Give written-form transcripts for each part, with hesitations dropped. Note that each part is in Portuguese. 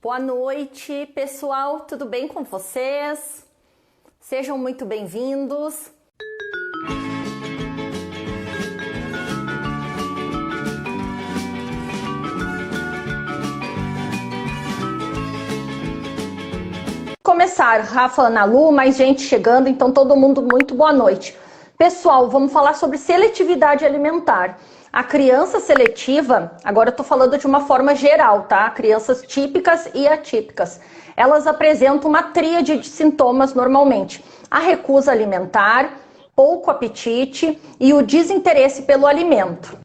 Boa noite, pessoal, tudo bem com vocês? Sejam muito bem-vindos. Começar, Rafa, Ana Lu, mais gente chegando, então todo mundo muito boa noite. Pessoal, vamos falar sobre seletividade alimentar. A criança seletiva, agora eu tô falando de uma forma geral, tá? Crianças típicas e atípicas. Elas apresentam uma tríade de sintomas normalmente. A recusa alimentar, pouco apetite e o desinteresse pelo alimento.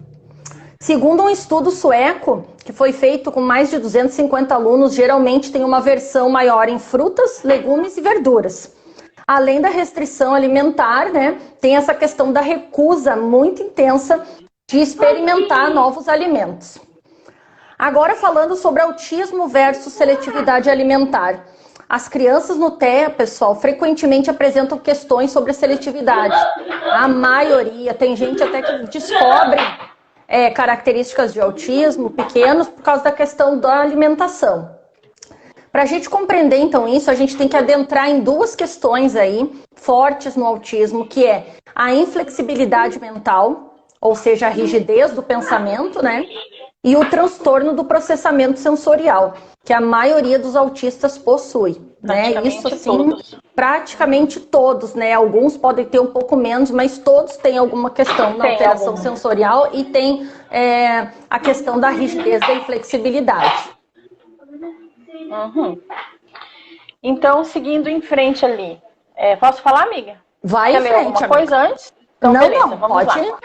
Segundo um estudo sueco, que foi feito com mais de 250 alunos, geralmente tem uma aversão maior em frutas, legumes e verduras. Além da restrição alimentar, né, tem essa questão da recusa muito intensa de experimentar novos alimentos. Agora falando sobre autismo versus seletividade alimentar. As crianças no TEA, pessoal, frequentemente apresentam questões sobre a seletividade. A maioria, tem gente até que descobre características de autismo pequenos por causa da questão da alimentação. Para a gente compreender então isso, a gente tem que adentrar em duas questões aí fortes no autismo, que é a inflexibilidade mental, ou seja, a rigidez do pensamento, né? E o transtorno do processamento sensorial, que a maioria dos autistas possui, né? Isso assim, praticamente todos, né? Alguns podem ter um pouco menos, mas todos têm alguma questão na alteração sensorial e tem a questão da rigidez, da inflexibilidade. Uhum. Então, seguindo em frente ali, posso falar, amiga? Vai Quer em ler frente, alguma amiga. coisa antes? Então, não, beleza, não, vamos pode. lá.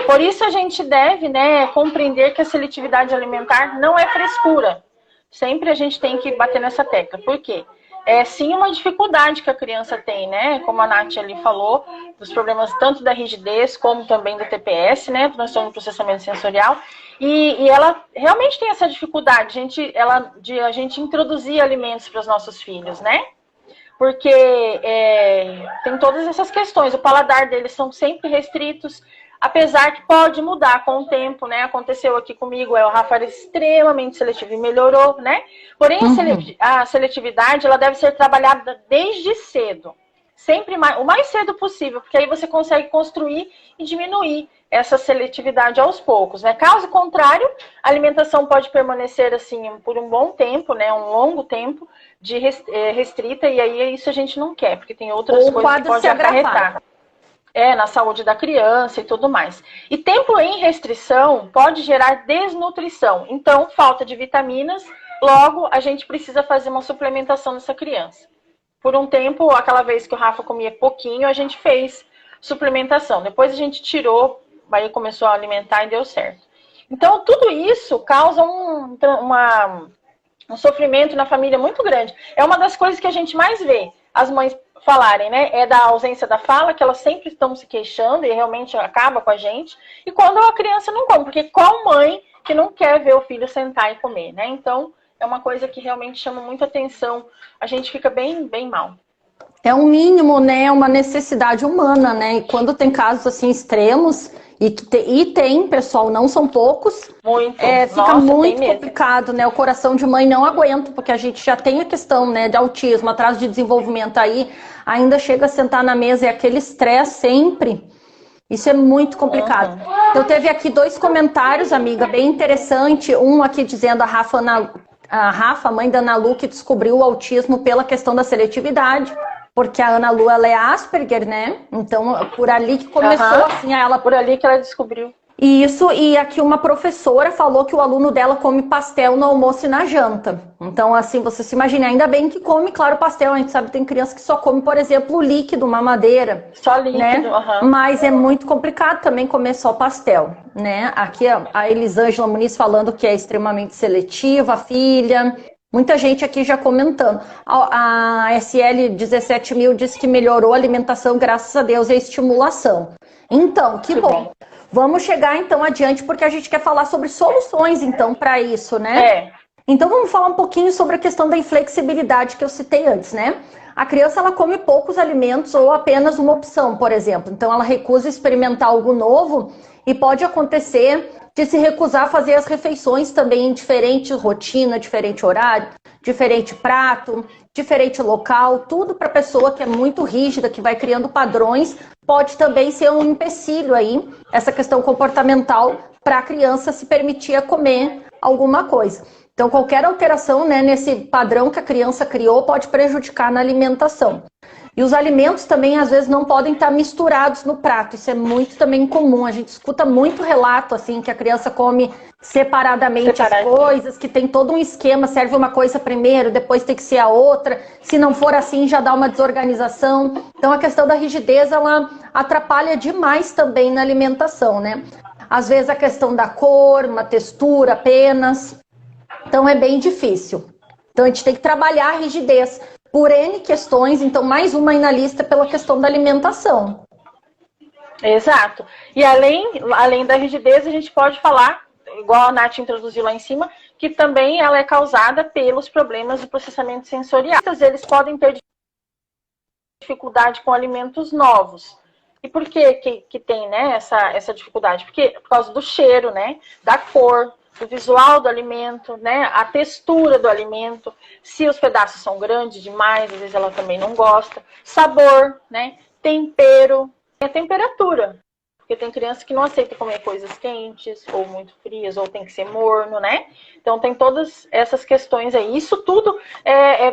Por isso a gente deve, né, compreender que a seletividade alimentar não é frescura. Sempre a gente tem que bater nessa tecla. Por quê? É sim uma dificuldade que a criança tem, né? Como a Nath ali falou, dos problemas tanto da rigidez como também do TPS, né? Transtorno do processamento sensorial. E ela realmente tem essa dificuldade de a gente introduzir alimentos para os nossos filhos, né? Porque tem todas essas questões. O paladar deles são sempre restritos, apesar que pode mudar com o tempo, né? Aconteceu aqui comigo, o Rafa era extremamente seletivo e melhorou, né? Porém, a seletividade, ela deve ser trabalhada desde cedo. Sempre o mais cedo possível, porque aí você consegue construir e diminuir essa seletividade aos poucos, né? Caso contrário, a alimentação pode permanecer assim por um bom tempo, né? Um longo tempo de restrita, e aí isso a gente não quer, porque tem outras coisas que podem acarretar. Na saúde da criança e tudo mais. E tempo em restrição pode gerar desnutrição. Então, falta de vitaminas, logo a gente precisa fazer uma suplementação nessa criança. Por um tempo, aquela vez que o Rafa comia pouquinho, a gente fez suplementação. Depois a gente tirou, aí começou a alimentar e deu certo. Então, tudo isso causa um sofrimento na família muito grande. É uma das coisas que a gente mais vê as mães falarem, né? É da ausência da fala, que elas sempre estão se queixando e realmente acaba com a gente. E quando a criança não come, porque qual mãe que não quer ver o filho sentar e comer, né? Então, é uma coisa que realmente chama muita atenção. A gente fica bem, bem mal. É um mínimo, né? Uma necessidade humana, né? E quando tem casos assim extremos, e tem, pessoal, não são poucos, muito. Fica muito complicado, né? O coração de mãe não aguenta, porque a gente já tem a questão, né, de autismo, atraso de desenvolvimento aí, ainda chega a sentar na mesa e aquele estresse sempre. Isso é muito complicado. Então teve aqui 2 comentários, amiga, bem interessante. Um aqui dizendo a Rafa, mãe da Ana Lu, que descobriu o autismo pela questão da seletividade. Porque a Ana Lu, ela é Asperger, né? Então, por ali que começou, assim, ela... Por ali que ela descobriu. Isso, e aqui uma professora falou que o aluno dela come pastel no almoço e na janta. Então, assim, você se imagina, ainda bem que come, claro, pastel. A gente sabe que tem criança que só come, por exemplo, o líquido, mamadeira. Só líquido, né? Mas é muito complicado também comer só pastel, né? Aqui a Elisângela Muniz falando que é extremamente seletiva, a filha... Muita gente aqui já comentando. A SL 17.000 disse que melhorou a alimentação, graças a Deus, e a estimulação. Então, que bom. Vamos chegar, então, adiante, porque a gente quer falar sobre soluções, então, para isso, né? Então, vamos falar um pouquinho sobre a questão da inflexibilidade que eu citei antes, né? A criança, ela come poucos alimentos ou apenas uma opção, por exemplo. Então, ela recusa experimentar algo novo e pode acontecer de se recusar a fazer as refeições também em diferente rotina, diferente horário, diferente prato, diferente local, tudo para a pessoa que é muito rígida, que vai criando padrões, pode também ser um empecilho aí, essa questão comportamental, para a criança se permitir comer alguma coisa. Então, qualquer alteração, né, nesse padrão que a criança criou pode prejudicar na alimentação. E os alimentos também, às vezes, não podem estar misturados no prato. Isso é muito também comum. A gente escuta muito relato, assim, que a criança come separadamente as coisas, que tem todo um esquema, serve uma coisa primeiro, depois tem que ser a outra. Se não for assim, já dá uma desorganização. Então, a questão da rigidez, ela atrapalha demais também na alimentação, né? Às vezes, a questão da cor, uma textura apenas. Então, é bem difícil. Então, a gente tem que trabalhar a rigidez por N questões, então mais uma aí na lista pela questão da alimentação. Exato. E além da rigidez, a gente pode falar, igual a Nath introduziu lá em cima, que também ela é causada pelos problemas do processamento sensorial. Eles podem ter dificuldade com alimentos novos. E por que tem, né, essa dificuldade? Porque por causa do cheiro, né, da cor, do visual do alimento, né, a textura do alimento, se os pedaços são grandes demais, às vezes ela também não gosta, sabor, né, tempero, e a temperatura, porque tem criança que não aceita comer coisas quentes, ou muito frias, ou tem que ser morno, né, então tem todas essas questões aí, isso tudo,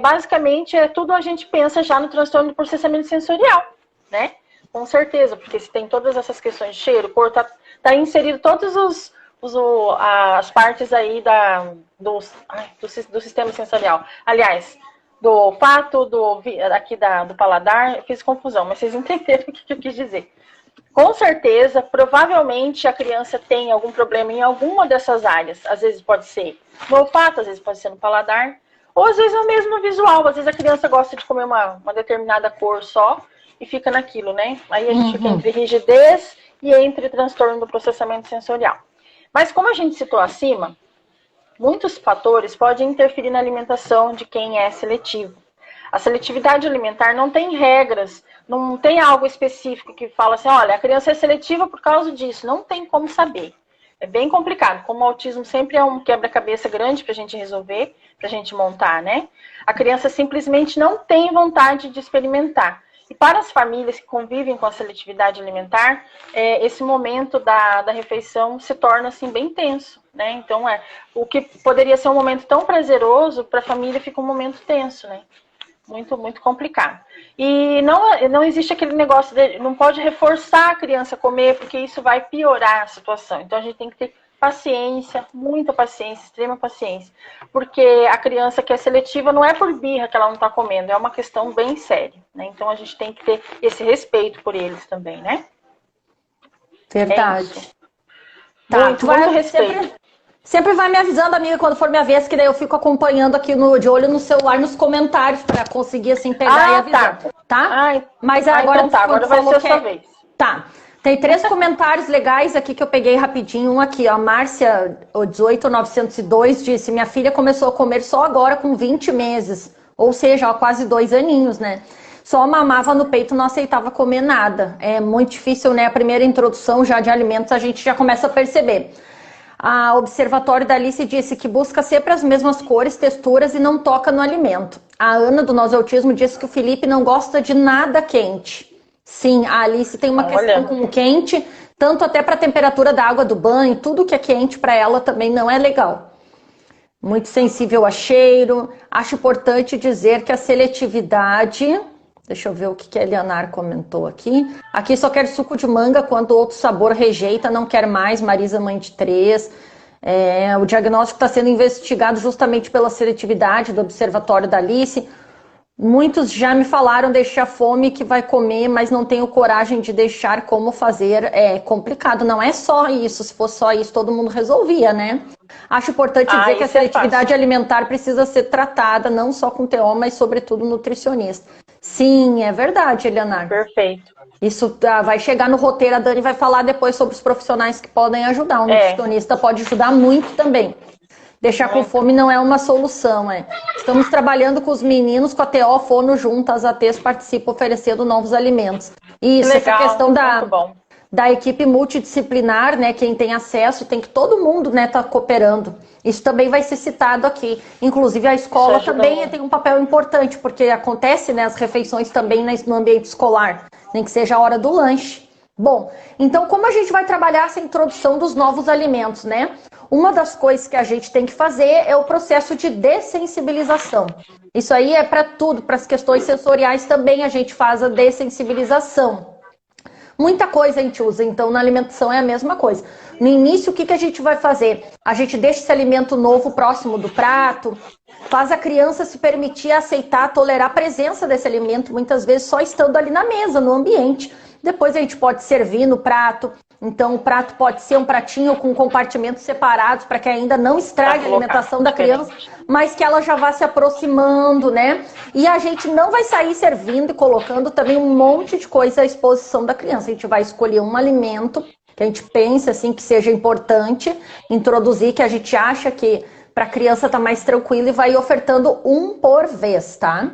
basicamente, tudo a gente pensa já no transtorno do processamento sensorial, né, com certeza, porque se tem todas essas questões de cheiro, cor, tá inserido todos as partes aí do sistema sensorial. Aliás, do olfato, do paladar, eu fiz confusão, mas vocês entenderam o que eu quis dizer. Com certeza, provavelmente a criança tem algum problema em alguma dessas áreas. Às vezes pode ser no olfato, às vezes pode ser no paladar, ou às vezes é mesmo no visual. Às vezes a criança gosta de comer uma determinada cor só e fica naquilo, né? Aí a gente fica entre rigidez e entre transtorno do processamento sensorial. Mas como a gente citou acima, muitos fatores podem interferir na alimentação de quem é seletivo. A seletividade alimentar não tem regras, não tem algo específico que fala assim, olha, a criança é seletiva por causa disso. Não tem como saber. É bem complicado. Como o autismo sempre é um quebra-cabeça grande para a gente resolver, para a gente montar, né? A criança simplesmente não tem vontade de experimentar. E para as famílias que convivem com a seletividade alimentar, esse momento da refeição se torna assim, bem tenso, né? Então, o que poderia ser um momento tão prazeroso, para a família fica um momento tenso, né? Muito, muito complicado. E não existe aquele negócio de não pode reforçar a criança a comer, porque isso vai piorar a situação. Então, a gente tem que ter paciência, muita paciência, extrema paciência. Porque a criança que é seletiva não é por birra que ela não está comendo, é uma questão bem séria, né? Então a gente tem que ter esse respeito por eles também, né? Verdade. Muito respeito. Sempre vai me avisando, amiga, quando for minha vez, que daí eu fico acompanhando aqui de olho no celular, nos comentários, para conseguir assim pegar e avisar. Tá? Mas agora então agora vai ser a sua vez. Tá. Tem 3 comentários legais aqui que eu peguei rapidinho. Um aqui, ó, a Márcia, 18902, disse: minha filha começou a comer só agora com 20 meses, ou seja, ó, quase 2 aninhos, né? Só mamava no peito, não aceitava comer nada. É muito difícil, né? A primeira introdução já de alimentos a gente já começa a perceber. A Observatório da Alice disse que busca sempre as mesmas cores, texturas e não toca no alimento. A Ana, do Nós Autismo, disse que o Felipe não gosta de nada quente. Sim, a Alice tem uma questão com o quente, tanto até para a temperatura da água do banho, tudo que é quente para ela também não é legal. Muito sensível a cheiro. Acho importante dizer que a seletividade... Deixa eu ver o que a Elianar comentou aqui. Aqui só quer suco de manga quando outro sabor rejeita, não quer mais. Marisa, mãe de 3. O diagnóstico está sendo investigado justamente pela seletividade do Observatório da Alice. Muitos já me falaram deixar fome que vai comer, mas não tenho coragem de deixar como fazer. É complicado, não é só isso. Se fosse só isso, todo mundo resolvia, né? Acho importante dizer que a seletividade alimentar precisa ser tratada, não só com TO, mas sobretudo nutricionista. Sim, é verdade, Elianar. Perfeito. Isso vai chegar no roteiro, a Dani vai falar depois sobre os profissionais que podem ajudar. O nutricionista pode ajudar muito também. Deixar com fome não é uma solução, Estamos trabalhando com os meninos, com a TO Fono juntas, a ATs participa oferecendo novos alimentos. Isso, legal, essa questão da equipe multidisciplinar, né? Quem tem acesso, tem que todo mundo, né, tá cooperando. Isso também vai ser citado aqui. Inclusive a escola também tem um papel importante, porque acontece, né, as refeições também no ambiente escolar, nem que seja a hora do lanche. Bom, então como a gente vai trabalhar essa introdução dos novos alimentos, né? Uma das coisas que a gente tem que fazer é o processo de dessensibilização. Isso aí é para tudo, para as questões sensoriais também a gente faz a dessensibilização. Muita coisa a gente usa, então na alimentação é a mesma coisa. No início, o que a gente vai fazer? A gente deixa esse alimento novo próximo do prato, faz a criança se permitir aceitar, tolerar a presença desse alimento, muitas vezes só estando ali na mesa, no ambiente. Depois a gente pode servir no prato. Então o prato pode ser um pratinho com compartimentos separados para que ainda não estrague a alimentação da criança, mas que ela já vá se aproximando, né? E a gente não vai sair servindo e colocando também um monte de coisa à exposição da criança. A gente vai escolher um alimento que a gente pensa assim que seja importante introduzir, que a gente acha que para a criança estar mais tranquila, e vai ofertando um por vez, tá?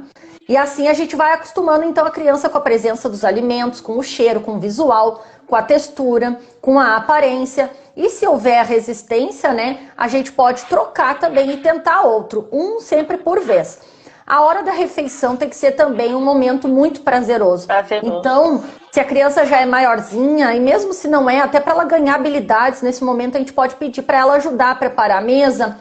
E assim a gente vai acostumando então a criança com a presença dos alimentos, com o cheiro, com o visual, com a textura, com a aparência. E se houver resistência, né, a gente pode trocar também e tentar outro, um sempre por vez. A hora da refeição tem que ser também um momento muito prazeroso. Então, se a criança já é maiorzinha, e mesmo se não é, até para ela ganhar habilidades, nesse momento a gente pode pedir para ela ajudar a preparar a mesa,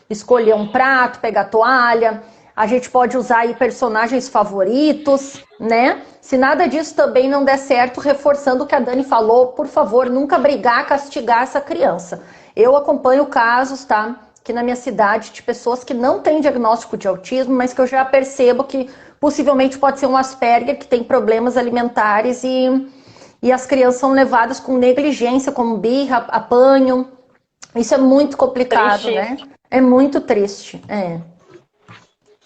escolher um prato, pegar toalha. A gente pode usar aí personagens favoritos, né? Se nada disso também não der certo, reforçando o que a Dani falou, por favor, nunca brigar, castigar essa criança. Eu acompanho casos, tá? Aqui na minha cidade, de pessoas que não têm diagnóstico de autismo, mas que eu já percebo que possivelmente pode ser um Asperger, que tem problemas alimentares e as crianças são levadas com negligência, como birra, apanham. Isso é muito complicado, triste, né? É muito triste,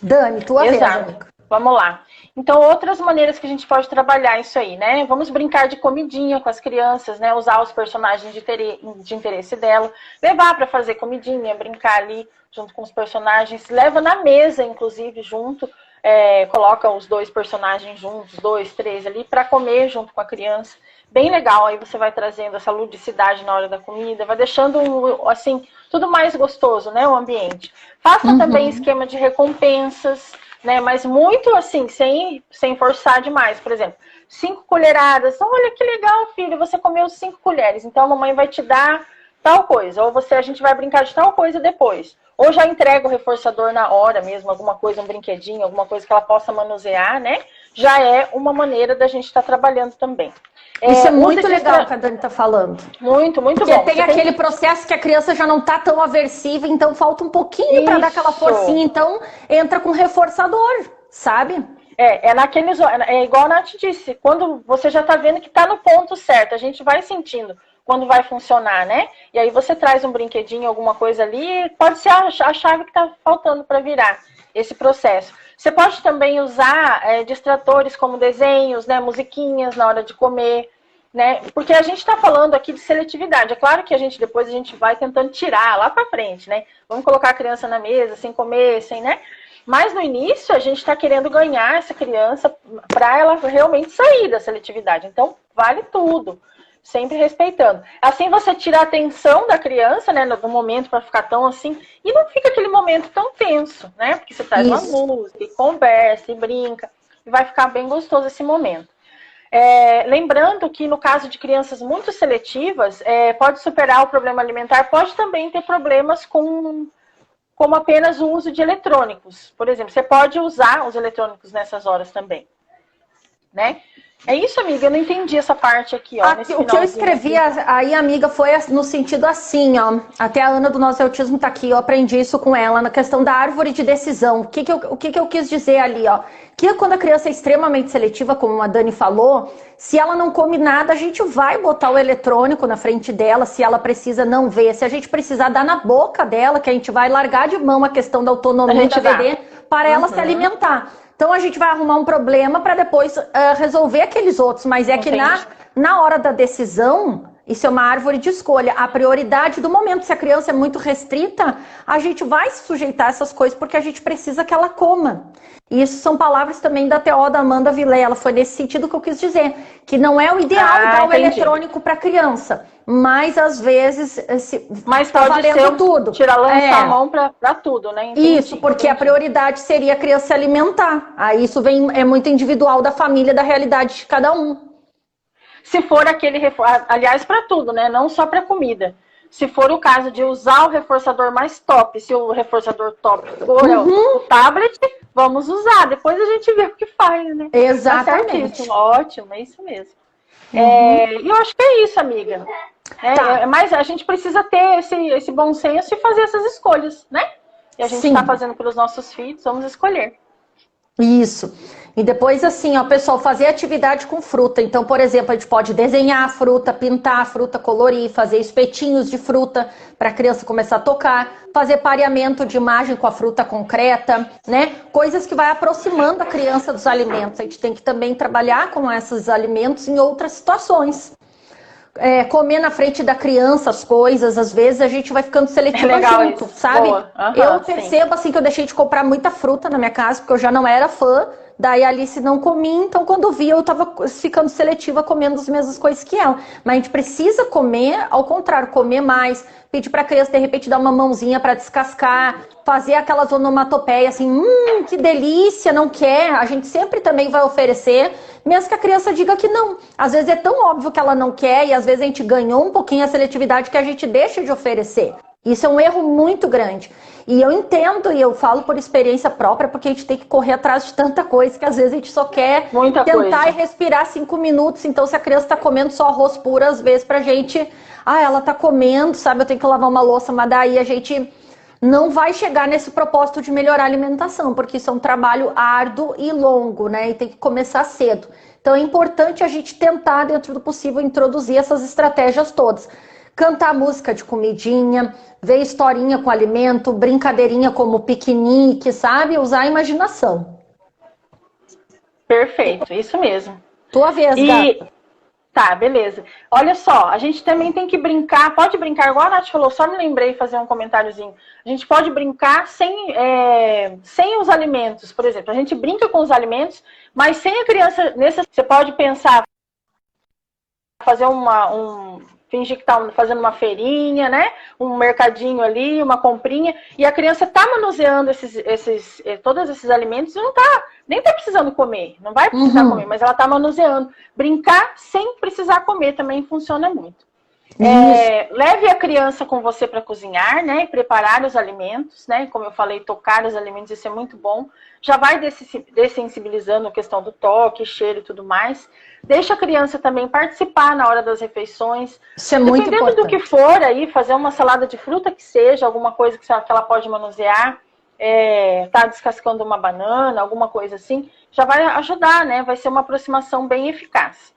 Dani, tua vez, amiga. Vamos lá. Então, outras maneiras que a gente pode trabalhar isso aí, né? Vamos brincar de comidinha com as crianças, né? Usar os personagens de interesse dela. Levar para fazer comidinha, brincar ali junto com os personagens. Leva na mesa, inclusive, junto. Coloca os dois personagens juntos, 2, 3 ali, para comer junto com a criança. Bem legal, aí você vai trazendo essa ludicidade na hora da comida, vai deixando, assim, tudo mais gostoso, né, o ambiente. Faça também esquema de recompensas, né, mas muito assim, sem forçar demais. Por exemplo, 5 colheradas, olha que legal, filho, você comeu 5 colheres, então a mamãe vai te dar tal coisa, ou a gente vai brincar de tal coisa depois. Ou já entrega o reforçador na hora mesmo, alguma coisa, um brinquedinho, alguma coisa que ela possa manusear, né? Já é uma maneira da gente estar trabalhando também. Isso é muito legal que a Dani está falando. Muito, muito bom. Porque tem aquele processo que a criança já não está tão aversiva, então falta um pouquinho para dar aquela forcinha, então entra com reforçador, sabe? É igual a Nath disse, quando você já está vendo que está no ponto certo, a gente vai sentindo quando vai funcionar, né? E aí você traz um brinquedinho, alguma coisa ali, pode ser a chave que está faltando para virar esse processo. Você pode também usar distratores como desenhos, né, musiquinhas na hora de comer, né? Porque a gente está falando aqui de seletividade. É claro que depois a gente vai tentando tirar lá para frente, né? Vamos colocar a criança na mesa, sem comer, né? Mas no início a gente está querendo ganhar essa criança para ela realmente sair da seletividade. Então, vale tudo. Sempre respeitando. Assim você tira a atenção da criança, né, no momento para ficar tão assim, e não fica aquele momento tão tenso, né? Porque você traz uma música, e conversa, e brinca, e vai ficar bem gostoso esse momento. Lembrando que no caso de crianças muito seletivas, pode superar o problema alimentar, pode também ter problemas como apenas o uso de eletrônicos. Por exemplo, você pode usar os eletrônicos nessas horas também, né? É isso, amiga? Eu não entendi essa parte aqui, ó. O que eu escrevi aí, amiga, foi no sentido assim, ó. Até a Ana do Nosso Autismo tá aqui, eu aprendi isso com ela, na questão da árvore de decisão. O que eu quis dizer ali, ó? Que quando a criança é extremamente seletiva, como a Dani falou, se ela não come nada, a gente vai botar o eletrônico na frente dela, se ela precisa não ver. Se a gente precisar dar na boca dela, que a gente vai largar de mão a questão da autonomia da bebê para ela se alimentar. Então a gente vai arrumar um problema para depois resolver aqueles outros. Mas é que na hora da decisão, Isso é uma árvore de escolha. A prioridade do momento, se a criança é muito restrita, a gente vai se sujeitar a essas coisas porque a gente precisa que ela coma. E isso são palavras também da TO da Amanda Vilela. Foi nesse sentido que eu quis dizer. Que não é o ideal dar o eletrônico para a criança. Mas, às vezes, mas pode ser tudo. Lançar a mão para tudo, né? Isso, porque a prioridade seria a criança se alimentar. Aí isso é muito individual da família, da realidade de cada um. Se for aquele reforço, aliás, para tudo, né? Não só para comida. Se for o caso de usar o reforçador mais top, se o reforçador top for o tablet, vamos usar. Depois a gente vê o que faz, né? Exatamente. Tá, ótimo, é isso mesmo. E eu acho que é isso, amiga. Mas a gente precisa ter esse bom senso e fazer essas escolhas, né? E a gente está fazendo pelos nossos filhos, vamos escolher. Isso. E depois, assim, ó, pessoal, fazer atividade com fruta. Então, por exemplo, a gente pode desenhar a fruta, pintar a fruta, colorir, fazer espetinhos de fruta para a criança começar a tocar, fazer pareamento de imagem com a fruta concreta, né? Coisas que vai aproximando a criança dos alimentos. A gente tem que também trabalhar com esses alimentos em outras situações. Comer na frente da criança as coisas, às vezes a gente vai ficando seletiva junto, isso. Sabe? Eu percebo assim que eu deixei de comprar muita fruta na minha casa, porque eu já não era fã, daí a Alice não comia, então quando eu via eu tava ficando seletiva comendo as mesmas coisas que ela. Mas a gente precisa comer, ao contrário, comer mais, pedir pra criança de repente dar uma mãozinha para descascar, fazer aquelas onomatopeias assim, que delícia, não quer, a gente sempre também vai oferecer, mesmo que a criança diga que não. Às vezes é tão óbvio que ela não quer e às vezes a gente ganhou um pouquinho a seletividade que a gente deixa de oferecer. Isso é um erro muito grande. E eu entendo e eu falo por experiência própria, porque a gente tem que correr atrás de tanta coisa que às vezes a gente só quer tentar e respirar 5 minutos. Então, se a criança está comendo só arroz puro, às vezes pra gente, ela tá comendo, sabe, eu tenho que lavar uma louça, mas daí a gente não vai chegar nesse propósito de melhorar a alimentação, porque isso é um trabalho árduo e longo, né? E tem que começar cedo. Então é importante a gente tentar, dentro do possível, introduzir essas estratégias todas. Cantar música de comidinha, ver historinha com alimento, brincadeirinha como piquenique, sabe? Usar a imaginação. Perfeito, isso mesmo. Tua vez, gata. Tá, beleza. Olha só, a gente também tem que brincar, pode brincar, igual a Nath falou, só me lembrei de fazer um comentáriozinho. A gente pode brincar sem os alimentos, por exemplo. A gente brinca com os alimentos, mas sem a criança... Você pode pensar, fazer fingir que tá fazendo uma feirinha, né? Um mercadinho ali, uma comprinha, e a criança tá manuseando todos esses alimentos e nem tá precisando comer, não vai precisar comer, mas ela tá manuseando. Brincar sem precisar comer também funciona muito. Leve a criança com você para cozinhar, né? Preparar os alimentos, né? Como eu falei, tocar os alimentos, isso é muito bom. Já vai dessensibilizando a questão do toque, cheiro e tudo mais. Deixa a criança também participar na hora das refeições. Isso é muito importante. Dependendo do que for aí, fazer uma salada de fruta que seja, alguma coisa que ela pode manusear, tá descascando uma banana, alguma coisa assim, já vai ajudar, né? Vai ser uma aproximação bem eficaz.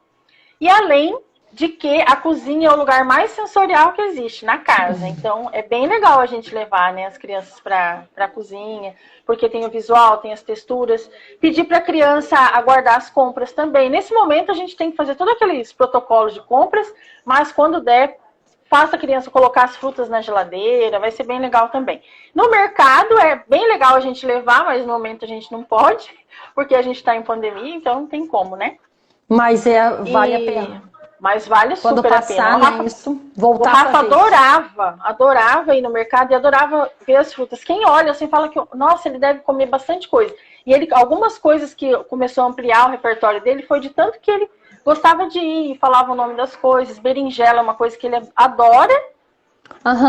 E além de que a cozinha é o lugar mais sensorial que existe na casa. Então, é bem legal a gente levar, né, as crianças para a cozinha, porque tem o visual, tem as texturas. Pedir para a criança aguardar as compras também. Nesse momento, a gente tem que fazer todos aqueles protocolos de compras, mas quando der, faça a criança colocar as frutas na geladeira, vai ser bem legal também. No mercado, é bem legal a gente levar, mas no momento a gente não pode, porque a gente está em pandemia, então não tem como, né? Mas vale a pena. Mas vale super a pena. O Rafa adorava ir no mercado e adorava ver as frutas. Quem olha assim fala que, nossa, ele deve comer bastante coisa. E algumas coisas que começou a ampliar o repertório dele foi de tanto que ele gostava de ir, falava o nome das coisas. Berinjela é uma coisa que ele adora.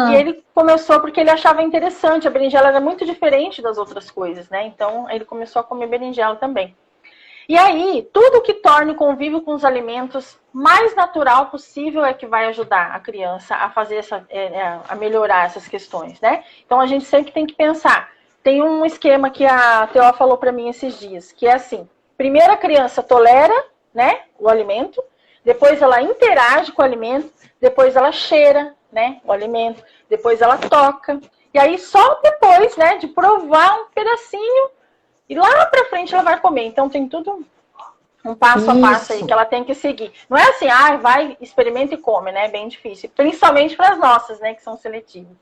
E ele começou porque ele achava interessante. A berinjela era muito diferente das outras coisas, né? Então ele começou a comer berinjela também. E aí, tudo que torne o convívio com os alimentos mais natural possível é que vai ajudar a criança a fazer a melhorar essas questões, né? Então, a gente sempre tem que pensar. Tem um esquema que a Teó falou para mim esses dias, que é assim, primeiro a criança tolera, né, o alimento, depois ela interage com o alimento, depois ela cheira, né, o alimento, depois ela toca, e aí só depois, né, de provar um pedacinho, e lá pra frente ela vai comer. Então tem tudo Um passo a passo aí Isso. que ela tem que seguir. Não é assim, vai, experimenta e come, né? É bem difícil. Principalmente para as nossas, né? Que são seletivas.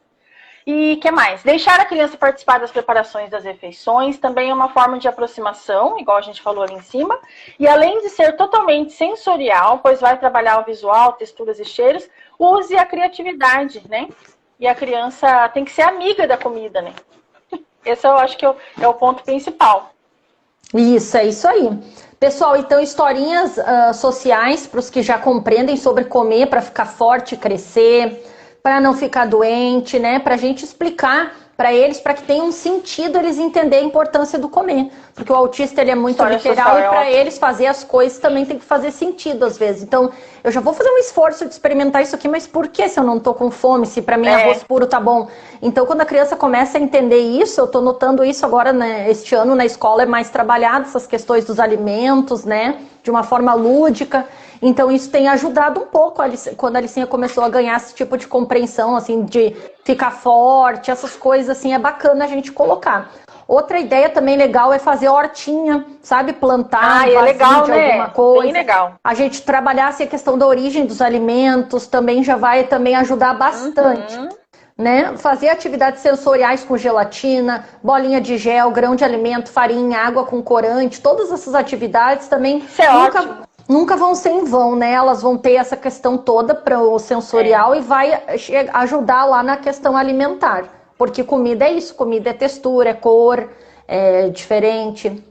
E que mais? Deixar a criança participar das preparações das refeições também é uma forma de aproximação, igual a gente falou ali em cima. E além de ser totalmente sensorial, pois vai trabalhar o visual, texturas e cheiros, use a criatividade, né? E a criança tem que ser amiga da comida, né? Esse eu acho que é o ponto principal. Isso, é isso aí. Pessoal, então historinhas sociais para os que já compreendem sobre comer para ficar forte, crescer, para não ficar doente, né? Para a gente explicar para eles, para que tenha um sentido eles entenderem a importância do comer. Porque o autista ele é muito História literal e social para é eles fazer as coisas também tem que fazer sentido às vezes. Então, eu já vou fazer um esforço de experimentar isso aqui, mas por que se eu não tô com fome? Se para mim arroz puro tá bom? Então, quando a criança começa a entender isso, eu tô notando isso agora, né, este ano na escola é mais trabalhado, essas questões dos alimentos, né? De uma forma lúdica. Então isso tem ajudado um pouco quando a Alicinha começou a ganhar esse tipo de compreensão, assim, de ficar forte, essas coisas assim, é bacana a gente colocar. Outra ideia também legal é fazer hortinha, sabe? Plantar é legal, de né? alguma coisa. Bem legal. A gente trabalhar assim, a questão da origem dos alimentos também já vai também ajudar bastante. Né? Fazer atividades sensoriais com gelatina, bolinha de gel, grão de alimento, farinha, água com corante, todas essas atividades também Isso é ótimo. Nunca vão ser em vão, né? Elas vão ter essa questão toda para o sensorial e vai ajudar lá na questão alimentar. Porque comida é isso, comida é textura, é cor, é diferente.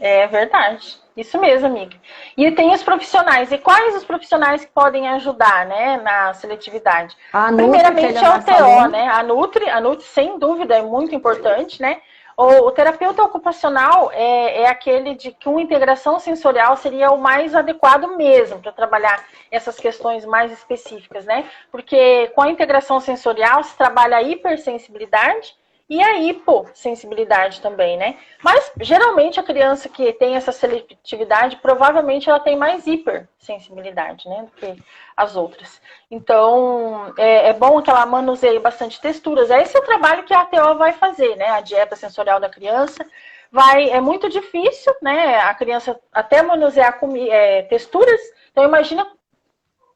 É verdade. Isso mesmo, amiga. E tem os profissionais. E quais os profissionais que podem ajudar, né, na seletividade? Primeiramente é o TO, né? A Nutri, sem dúvida, é muito importante, né? O terapeuta ocupacional é aquele de que uma integração sensorial seria o mais adequado mesmo para trabalhar essas questões mais específicas, né? Porque com a integração sensorial se trabalha a hipersensibilidade e a hipossensibilidade também, né? Mas, geralmente, a criança que tem essa seletividade, provavelmente ela tem mais hipersensibilidade, né? Do que as outras. Então, é bom que ela manuseie bastante texturas. Esse é o trabalho que a ATO vai fazer, né? A dieta sensorial da criança. É muito difícil, né? A criança até manusear texturas. Então, imagina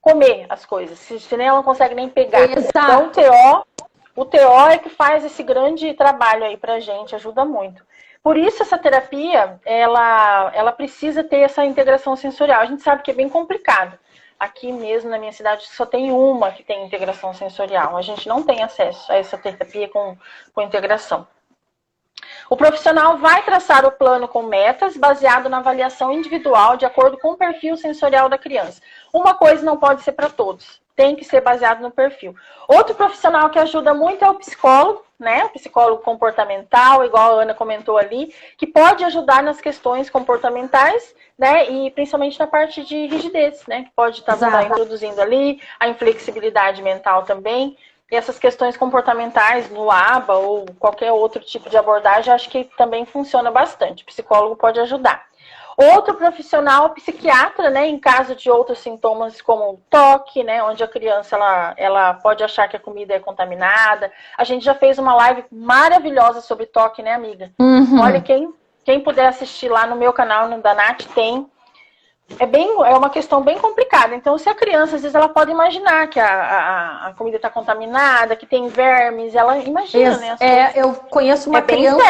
comer as coisas. Se nem ela não consegue nem pegar. Exato. Então, o TO é que faz esse grande trabalho aí pra gente, ajuda muito. Por isso, essa terapia, ela precisa ter essa integração sensorial. A gente sabe que é bem complicado. Aqui mesmo, na minha cidade, só tem uma que tem integração sensorial. A gente não tem acesso a essa terapia com integração. O profissional vai traçar o plano com metas baseado na avaliação individual de acordo com o perfil sensorial da criança. Uma coisa não pode ser para todos. Tem que ser baseado no perfil. Outro profissional que ajuda muito é o psicólogo, né? O psicólogo comportamental, igual a Ana comentou ali, que pode ajudar nas questões comportamentais, né? E principalmente na parte de rigidez, né? Que pode estar introduzindo ali a inflexibilidade mental também. E essas questões comportamentais no ABA ou qualquer outro tipo de abordagem, acho que também funciona bastante. O psicólogo pode ajudar. Outro profissional, psiquiatra, né, em caso de outros sintomas como toque, né, onde a criança ela pode achar que a comida é contaminada. A gente já fez uma live maravilhosa sobre toque, né, amiga? Olha, quem puder assistir lá no meu canal, no da Nath, tem. É uma questão bem complicada. Então, se a criança, às vezes, ela pode imaginar que a comida está contaminada, que tem vermes, ela imagina, né? Eu conheço uma criança,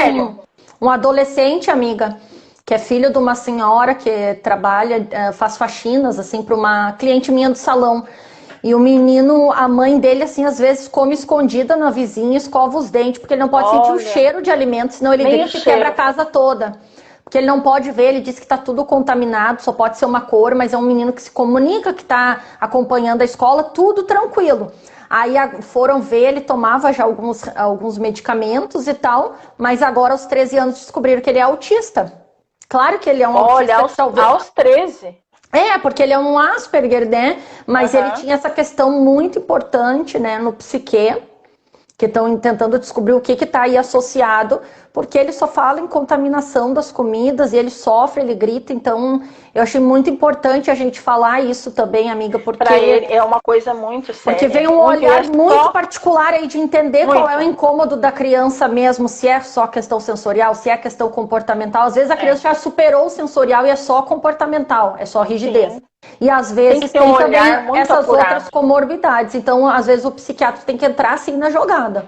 um adolescente, amiga, que é filho de uma senhora que trabalha, faz faxinas, assim, para uma cliente minha do salão. E o menino, a mãe dele, assim, às vezes come escondida na vizinha, escova os dentes, porque ele não pode sentir o cheiro de alimento, senão ele grita e quebra a casa toda. Porque ele não pode ver, ele diz que está tudo contaminado, só pode ser uma cor, mas é um menino que se comunica, que está acompanhando a escola, tudo tranquilo. Aí foram ver, ele tomava já alguns medicamentos e tal, mas agora aos 13 anos descobriram que ele é autista. Claro que ele é um autista. Aos 13? Porque ele é um Asperger, né? Mas ele tinha essa questão muito importante, né, no psique, que estão tentando descobrir o que está aí associado, porque ele só fala em contaminação das comidas e ele sofre, ele grita. Então, eu achei muito importante a gente falar isso também, amiga, porque para ele é uma coisa muito séria. Porque vem um olhar muito particular aí de entender qual é o incômodo da criança mesmo, se é só questão sensorial, se é questão comportamental. Às vezes a criança já superou o sensorial e é só comportamental, é só rigidez. Sim. E às vezes tem também essas outras comorbidades. Então, às vezes o psiquiatra tem que entrar assim na jogada.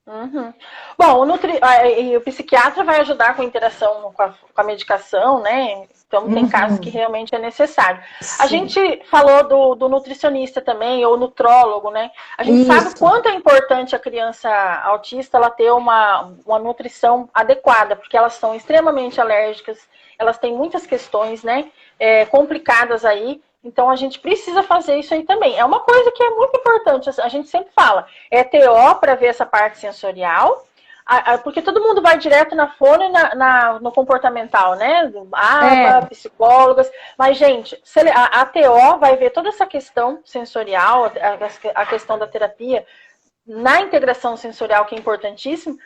Uhum. Bom, o psiquiatra vai ajudar com a interação com a medicação, né? Então tem casos que realmente é necessário. Sim. A gente falou do nutricionista também, ou nutrólogo, né? A gente sabe quanto é importante a criança autista ela ter uma nutrição adequada, porque elas são extremamente alérgicas, elas têm muitas questões, né? Complicadas aí. Então, a gente precisa fazer isso aí também. É uma coisa que é muito importante. A gente sempre fala, é TO para ver essa parte sensorial, porque todo mundo vai direto na fono e no comportamental, né? Psicólogas. Mas, gente, a TO vai ver toda essa questão sensorial, a questão da terapia, na integração sensorial, que é importantíssimo.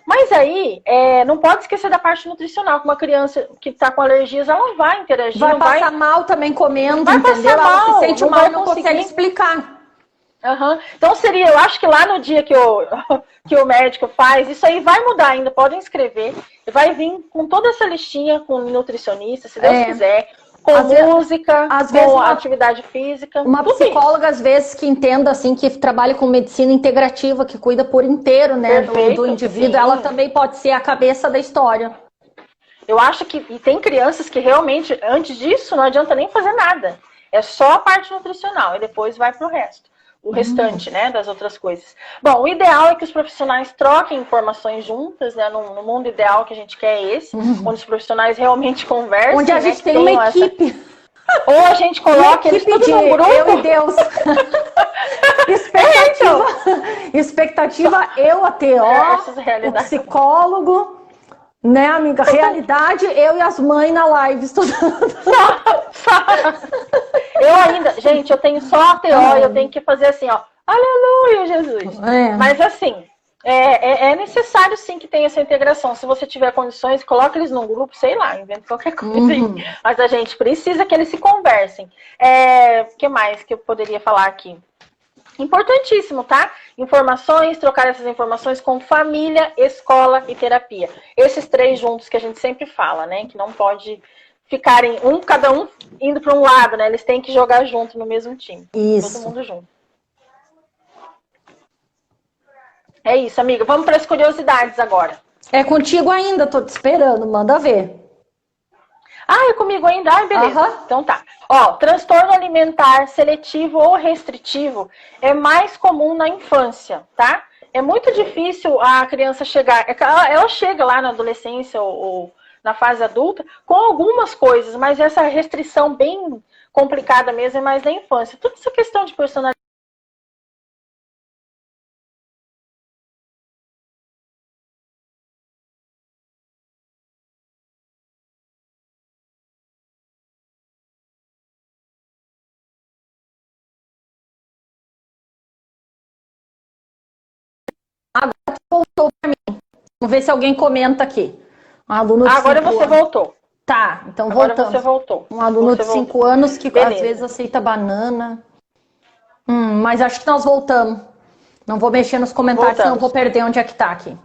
Mas aí, não pode esquecer da parte nutricional. Uma criança que está com alergias, ela não vai interagir. Vai passar mal também comendo, entendeu? Ela se sente mal e não consegue explicar. Uhum. Então eu acho que lá no dia que o médico faz, isso aí vai mudar ainda, podem escrever. Vai vir com toda essa listinha, com nutricionista, se Deus quiser. Com música, com atividade física. Uma psicóloga, às vezes, que entenda, assim, que trabalha com medicina integrativa, que cuida por inteiro, né, do indivíduo, sim. Ela também pode ser a cabeça da história. Eu acho que e tem crianças que realmente, antes disso, não adianta nem fazer nada. É só a parte nutricional e depois vai pro resto. O restante, né, das outras coisas. Bom, o ideal é que os profissionais troquem informações juntas, né, no mundo ideal que a gente quer é esse, onde os profissionais realmente conversem. Onde a gente tem uma equipe. Ou a gente coloca eles tudo num grupo. Eu e Deus. Expectativa, eu, a TO, o psicólogo, né, amiga? Realidade, eu e as mães na live estudando. Eu ainda, gente, eu tenho só a TO, eu tenho que fazer assim, ó, aleluia, Jesus. Mas assim, é necessário sim que tenha essa integração. Se você tiver condições, coloque eles num grupo, sei lá, inventa qualquer coisa aí. Mas a gente precisa que eles se conversem. O que mais que eu poderia falar aqui? Importantíssimo, tá? Informações, trocar essas informações com família, escola e terapia. Esses três juntos que a gente sempre fala, né? Que não pode ficarem cada um indo para um lado, né? Eles têm que jogar junto no mesmo time. Isso. Todo mundo junto. É isso, amiga. Vamos para as curiosidades agora. É contigo ainda, tô te esperando. Manda ver. É comigo ainda? Beleza. Então tá. Ó, transtorno alimentar seletivo ou restritivo é mais comum na infância, tá? É muito difícil a criança chegar... Ela chega lá na adolescência ou na fase adulta com algumas coisas, mas essa restrição bem complicada mesmo é mais na infância. Toda essa questão de personalidade. Agora voltou para mim. Vamos ver se alguém comenta aqui. Um aluno de agora você voltou. Tá, então agora voltamos. Você voltou. Um aluno de 5 anos que às vezes aceita banana. Mas acho que nós voltamos. Não vou mexer nos comentários, senão vou perder onde é que tá aqui.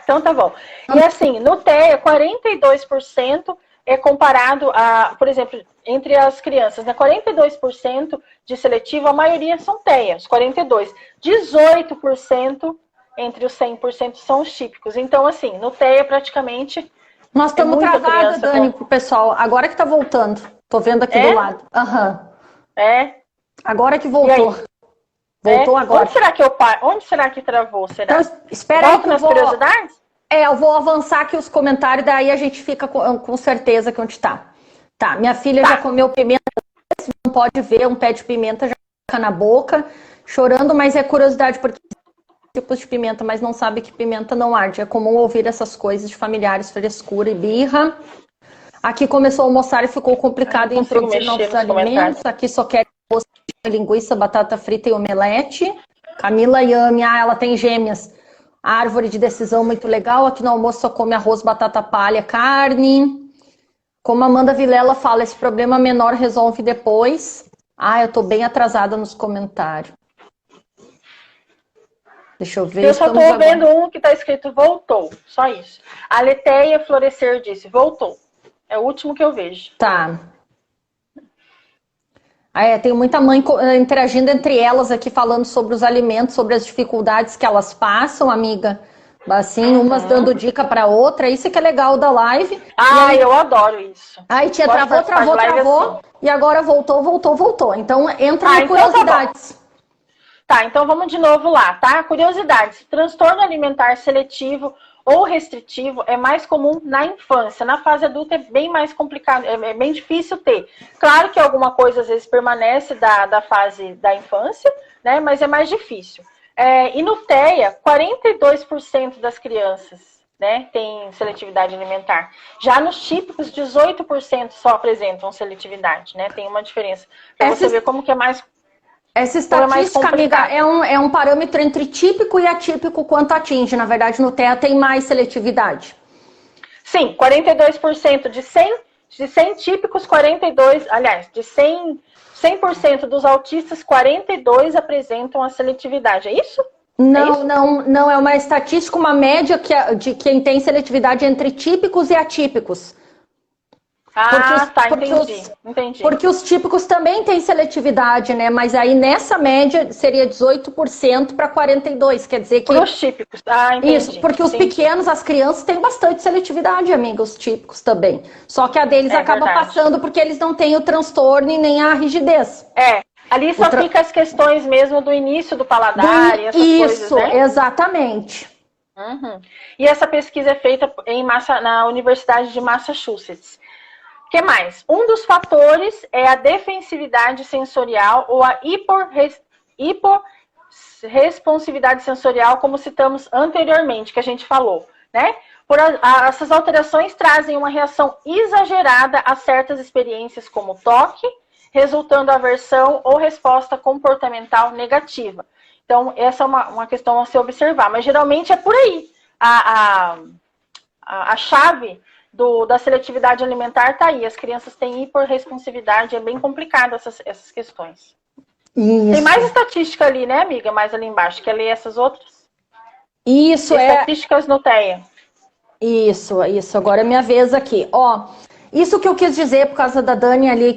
Então tá bom. E assim, no TEA, 42% é comparado a, por exemplo, entre as crianças, né? 42% de seletivo, a maioria são TEAs, 42%. 18% entre os 100% são os típicos. Então, assim, no TEA praticamente... Nós estamos travados, Dani, pro pessoal. Agora que tá voltando. Tô vendo aqui do lado. Agora que voltou. Voltou agora. Onde será que travou? Será? Então, espera aí que nas curiosidades? Eu vou avançar aqui os comentários, daí a gente fica com certeza que onde tá. Tá, minha filha já comeu pimenta, não pode ver, um pé de pimenta já fica na boca, chorando, mas é curiosidade, porque tipos de pimenta, mas não sabe que pimenta não arde. É comum ouvir essas coisas de familiares, frescura e birra. Aqui começou a almoçar e ficou complicado em introduzir novos alimentos. Aqui só quer linguiça, batata frita e omelete. Camila Yami, ela tem gêmeas. Árvore de decisão muito legal. Aqui no almoço só come arroz, batata palha, carne. Como a Amanda Vilela fala, esse problema menor resolve depois. Eu tô bem atrasada nos comentários. Deixa eu ver. Eu só tô vendo um que tá escrito voltou. Só isso. A Leteia Florescer disse voltou. É o último que eu vejo. Tá. Tem muita mãe interagindo entre elas aqui, falando sobre os alimentos, sobre as dificuldades que elas passam, amiga. Assim, umas dando dica para outra. Isso que é legal da live. Eu adoro isso. Aí tia travou. Assim. E agora voltou. Então entra em então curiosidades. Tá, então vamos de novo lá, tá? Curiosidades. Transtorno alimentar seletivo ou restritivo é mais comum na infância. Na fase adulta é bem mais complicado, é bem difícil ter. Claro que alguma coisa às vezes permanece da fase da infância, né? Mas é mais difícil. E no TEA, 42% das crianças, né, tem seletividade alimentar. Já nos típicos, 18% só apresentam seletividade, né? Tem uma diferença. Para você ver como que é mais... Essa estatística, amiga, é um parâmetro entre típico e atípico quanto atinge. Na verdade, no TEA tem mais seletividade. Sim, 42% de 100 típicos, 42... Aliás, de 100% dos autistas, 42 apresentam a seletividade. É isso? Não. É uma estatística, uma média de quem tem seletividade entre típicos e atípicos. Entendi. Porque os típicos também têm seletividade, né? Mas aí nessa média seria 18% para 42%. Quer dizer que... Os típicos, entendi. Isso, porque os pequenos, as crianças, têm bastante seletividade, amiga, os típicos também. Só que a deles acaba passando porque eles não têm o transtorno e nem a rigidez. Ali só fica as questões mesmo do início do paladar e essas coisas, Isso, né? Exatamente. Uhum. E essa pesquisa é feita na Universidade de Massachusetts. O que mais? Um dos fatores é a defensividade sensorial ou a hiporresponsividade sensorial, como citamos anteriormente, que a gente falou, né? Essas alterações trazem uma reação exagerada a certas experiências como toque, resultando aversão ou resposta comportamental negativa. Então, essa é uma questão a se observar, mas geralmente é por aí. A chave da seletividade alimentar tá aí. As crianças têm hiperresponsividade, é bem complicado essas questões. Isso. Tem mais estatística ali, né, amiga? Mais ali embaixo. Quer ler essas outras? Isso, Estatísticas no TEA. Isso. Agora é minha vez aqui. Isso que eu quis dizer por causa da Dani ali,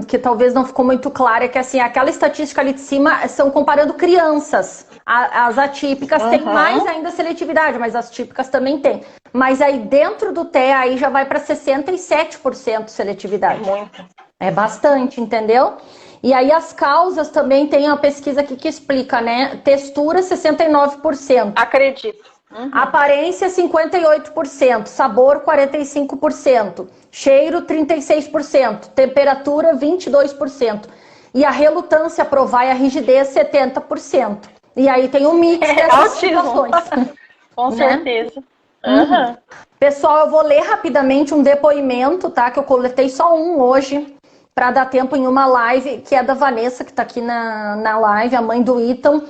que talvez não ficou muito claro, é que assim, aquela estatística ali de cima são comparando crianças. As atípicas têm mais ainda seletividade, mas as típicas também têm. Mas aí dentro do TEA aí já vai para 67% seletividade. É muito. É bastante, entendeu? E aí as causas também tem uma pesquisa aqui que explica, né? Textura 69%. Acredito. Aparência 58%, sabor 45%, cheiro 36%, temperatura 22% e a relutância a provar e a rigidez 70%. E aí tem um mix dessas situações. Com certeza. Pessoal, eu vou ler rapidamente um depoimento, tá? Que eu coletei só um hoje para dar tempo em uma live, que é da Vanessa, que tá aqui na live, a mãe do Ethan.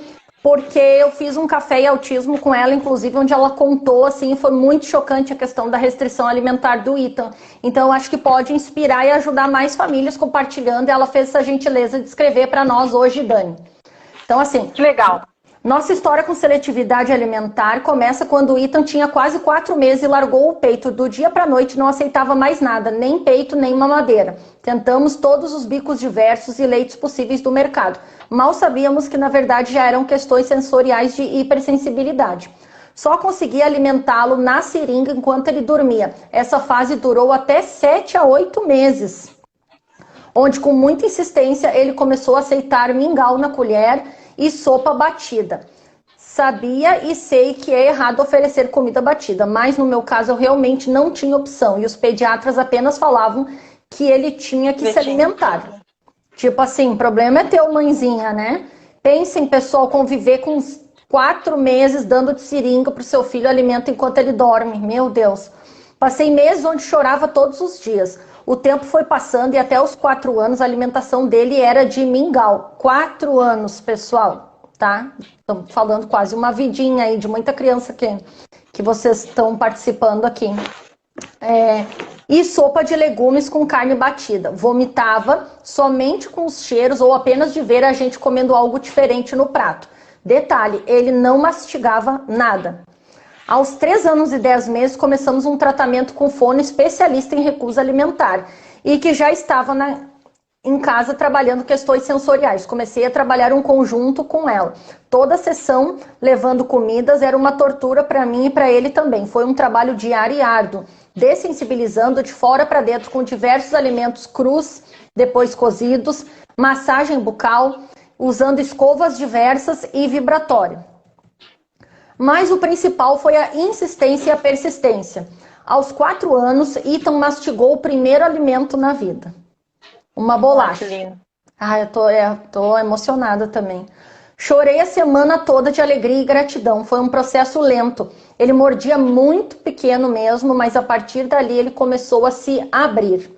Porque eu fiz um café e autismo com ela, inclusive, onde ela contou, assim, foi muito chocante a questão da restrição alimentar do Ethan. Então, eu acho que pode inspirar e ajudar mais famílias compartilhando. E ela fez essa gentileza de escrever para nós hoje, Dani. Então, assim... Que legal. Nossa história com seletividade alimentar começa quando o Ethan tinha quase 4 meses e largou o peito. Do dia para a noite não aceitava mais nada, nem peito, nem mamadeira. Tentamos todos os bicos diversos e leites possíveis do mercado. Mal sabíamos que na verdade já eram questões sensoriais de hipersensibilidade. Só conseguia alimentá-lo na seringa enquanto ele dormia. Essa fase durou até 7 a 8 meses. Onde com muita insistência ele começou a aceitar mingau na colher e sopa batida. Sabia e sei que é errado oferecer comida batida, mas no meu caso eu realmente não tinha opção e os pediatras apenas falavam que ele tinha que se alimentar. Tipo assim, o problema é teu, mãezinha, né? Pensem, pessoal, conviver com 4 meses dando de seringa pro seu filho alimento enquanto ele dorme. Meu Deus. Passei meses onde chorava todos os dias. O tempo foi passando e até os 4 anos a alimentação dele era de mingau. 4 anos, pessoal. tá? Estamos falando quase uma vidinha aí de muita criança que vocês estão participando aqui. E sopa de legumes com carne batida. Vomitava somente com os cheiros ou apenas de ver a gente comendo algo diferente no prato. Detalhe, ele não mastigava nada. Aos 3 anos e 10 meses, começamos um tratamento com fono especialista em recusa alimentar e que já estava em casa trabalhando questões sensoriais. Comecei a trabalhar um conjunto com ela. Toda sessão, levando comidas, era uma tortura para mim e para ele também. Foi um trabalho diário e árduo, dessensibilizando de fora para dentro com diversos alimentos crus, depois cozidos, massagem bucal, usando escovas diversas e vibratório. Mas o principal foi a insistência e a persistência. Aos 4 anos, Ethan mastigou o primeiro alimento na vida. Uma bolacha. Eu tô emocionada também. Chorei a semana toda de alegria e gratidão. Foi um processo lento. Ele mordia muito pequeno mesmo, mas a partir dali ele começou a se abrir.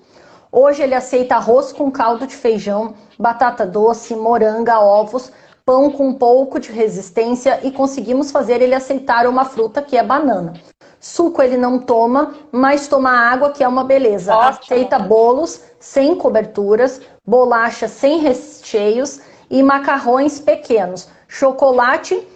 Hoje ele aceita arroz com caldo de feijão, batata doce, moranga, ovos, pão com um pouco de resistência e conseguimos fazer ele aceitar uma fruta que é banana. Suco ele não toma, mas toma água, que é uma beleza. Ótimo. Aceita bolos sem coberturas, bolacha sem recheios e macarrões pequenos. Chocolate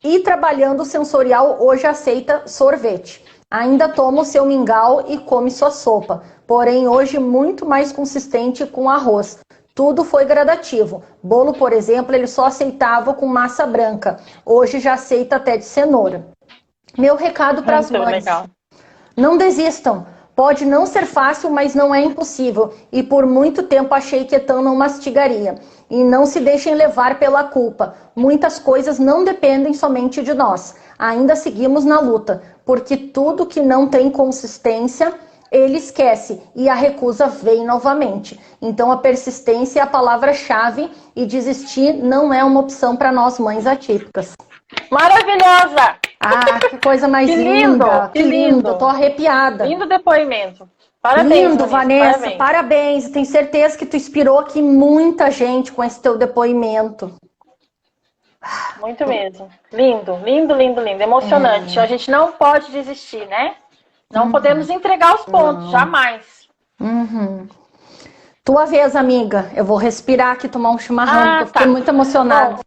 e trabalhando o sensorial, hoje aceita sorvete. Ainda toma o seu mingau e come sua sopa, porém hoje muito mais consistente com arroz. Tudo foi gradativo. Bolo, por exemplo, ele só aceitava com massa branca. Hoje já aceita até de cenoura. Meu recado para as mães. Legal. Não desistam. Pode não ser fácil, mas não é impossível. E por muito tempo achei que Ethan não mastigaria. E não se deixem levar pela culpa. Muitas coisas não dependem somente de nós. Ainda seguimos na luta, porque tudo que não tem consistência, ele esquece e a recusa vem novamente. Então a persistência é a palavra-chave e desistir não é uma opção para nós mães atípicas. Maravilhosa! Ah, que coisa mais que linda! Que lindo! Tô arrepiada. Lindo depoimento. Parabéns, Lindo, Vanessa. Parabéns. Tenho certeza que tu inspirou aqui muita gente com esse teu depoimento. Muito mesmo. Lindo, lindo, lindo, lindo. Emocionante. A gente não pode desistir, né? Não podemos entregar os pontos, jamais. Tua vez, amiga. Eu vou respirar aqui, tomar um chimarrão, porque eu fiquei muito emocionada. Bom,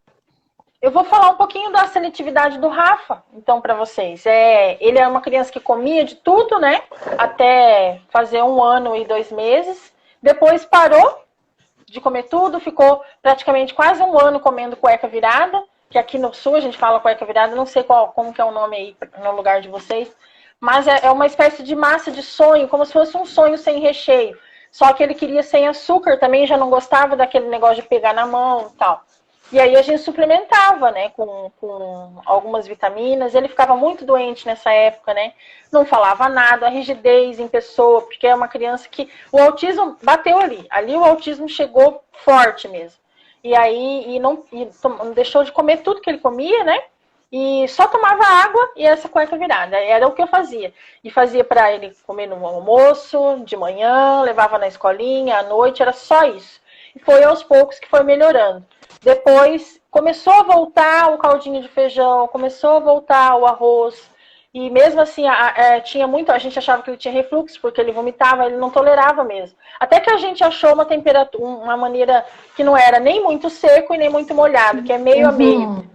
eu vou falar um pouquinho da seletividade do Rafa, então, para vocês. Ele é uma criança que comia de tudo, né? Até fazer 1 ano e 2 meses. Depois parou de comer tudo, ficou praticamente quase 1 ano comendo cueca virada, que aqui no sul a gente fala cueca virada, não sei como que é o nome aí no lugar de vocês, mas é uma espécie de massa de sonho, como se fosse um sonho sem recheio. Só que ele queria sem açúcar, também já não gostava daquele negócio de pegar na mão e tal. E aí a gente suplementava, né, com algumas vitaminas. Ele ficava muito doente nessa época, né? Não falava nada, a rigidez em pessoa, porque é uma criança que o autismo bateu ali. Ali o autismo chegou forte mesmo. E aí não deixou de comer tudo que ele comia, né? E só tomava água e essa cueca virada. Era o que eu fazia. E fazia para ele comer no almoço, de manhã, levava na escolinha, à noite, era só isso. E foi aos poucos que foi melhorando. Depois começou a voltar o caldinho de feijão, começou a voltar o arroz. E mesmo assim, tinha muito, a gente achava que ele tinha refluxo, porque ele vomitava, ele não tolerava mesmo. Até que a gente achou uma temperatura, uma maneira que não era nem muito seco e nem muito molhado, que é meio a meio.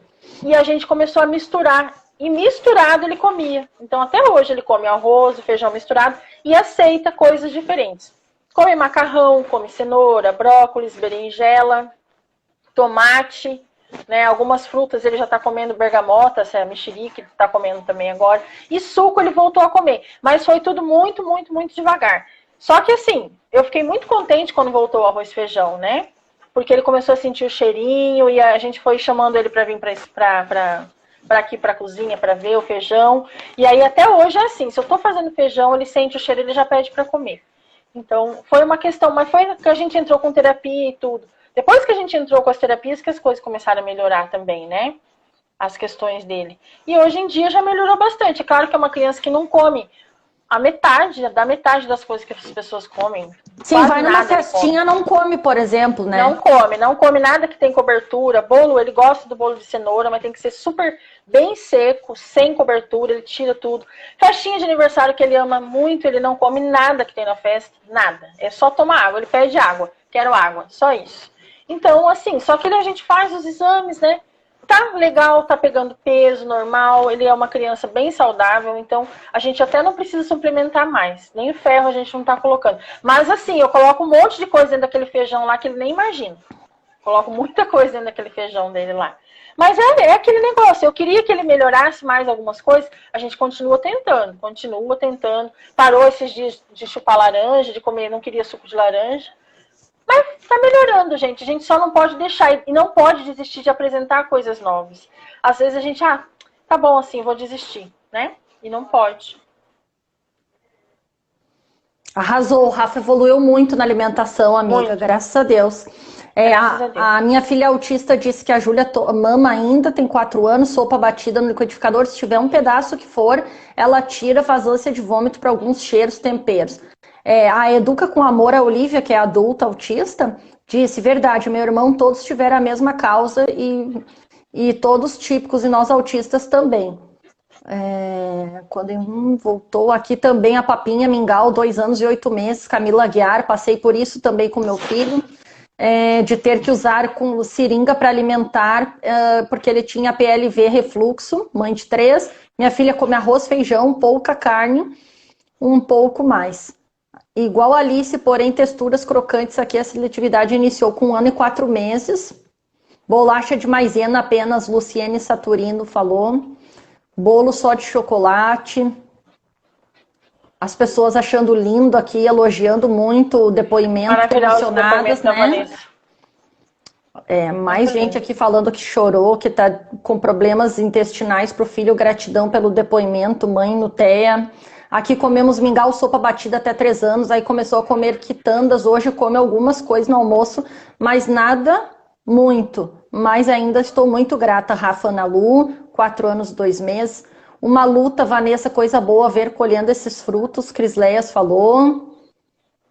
E a gente começou a misturar. E misturado ele comia. Então até hoje ele come arroz e feijão misturado e aceita coisas diferentes. Come macarrão, come cenoura, brócolis, berinjela, tomate, né? Algumas frutas ele já está comendo, bergamota, essa é a mexerica, ele está comendo também agora. E suco ele voltou a comer. Mas foi tudo muito, muito, muito devagar. Só que assim, eu fiquei muito contente quando voltou o arroz e feijão, né? Porque ele começou a sentir o cheirinho e a gente foi chamando ele para vir para aqui para a cozinha para ver o feijão. E aí até hoje é assim, se eu estou fazendo feijão, ele sente o cheiro, ele já pede para comer. Então foi uma questão, mas foi que a gente entrou com terapia e tudo. Depois que a gente entrou com as terapias, que as coisas começaram a melhorar também, né? As questões dele. E hoje em dia já melhorou bastante. É claro que é uma criança que não come a metade, da metade das coisas que as pessoas comem. Sim, vai numa festinha, não come, por exemplo, né? Não come nada que tem cobertura. Bolo, ele gosta do bolo de cenoura, mas tem que ser super bem seco, sem cobertura, ele tira tudo. Festinha de aniversário que ele ama muito, ele não come nada que tem na festa, nada. É só tomar água, ele pede água, quero água, só isso. Então, assim, só que a gente faz os exames, né? Tá legal, tá pegando peso normal, ele é uma criança bem saudável, então a gente até não precisa suplementar mais, nem ferro a gente não tá colocando. Mas assim, eu coloco um monte de coisa dentro daquele feijão lá que ele nem imagina. Coloco muita coisa dentro daquele feijão dele lá. Mas é aquele negócio, eu queria que ele melhorasse mais algumas coisas, a gente continua tentando. Parou esses dias de chupar laranja, de comer, não queria suco de laranja. Mas tá melhorando, gente. A gente só não pode deixar e não pode desistir de apresentar coisas novas. Às vezes a gente, tá bom assim, vou desistir, né? E não pode. Arrasou, o Rafa evoluiu muito na alimentação, amiga, muito. Graças a Deus. A minha filha autista disse que a Júlia mama ainda, tem 4 anos, sopa batida no liquidificador. Se tiver um pedaço que for, ela tira, faz ânsia de vômito para alguns cheiros, temperos. A Educa com Amor, a Olivia, que é adulta autista, disse, verdade, meu irmão, todos tiveram a mesma causa e todos típicos, e nós autistas também. Quando voltou aqui também a Papinha Mingau, 2 anos e 8 meses, Camila Aguiar, passei por isso também com meu filho, de ter que usar com seringa para alimentar, porque ele tinha PLV refluxo, mãe de 3, minha filha come arroz, feijão, pouca carne, um pouco mais. Igual a Alice, porém texturas crocantes, aqui a seletividade iniciou com 1 ano e 4 meses. Bolacha de maisena apenas, Luciene Saturino falou. Bolo só de chocolate. As pessoas achando lindo aqui, elogiando muito o depoimento, emocionadas, né? Mais gente aqui falando que chorou, que tá com problemas intestinais pro filho, gratidão pelo depoimento, mãe Nuteia. Aqui comemos mingau, sopa batida até 3 anos, aí começou a comer quitandas, hoje come algumas coisas no almoço, mas nada muito. Mas ainda estou muito grata, Rafa Ana Lu, 4 anos, 2 meses. Uma luta, Vanessa, coisa boa ver colhendo esses frutos, Crisleias falou.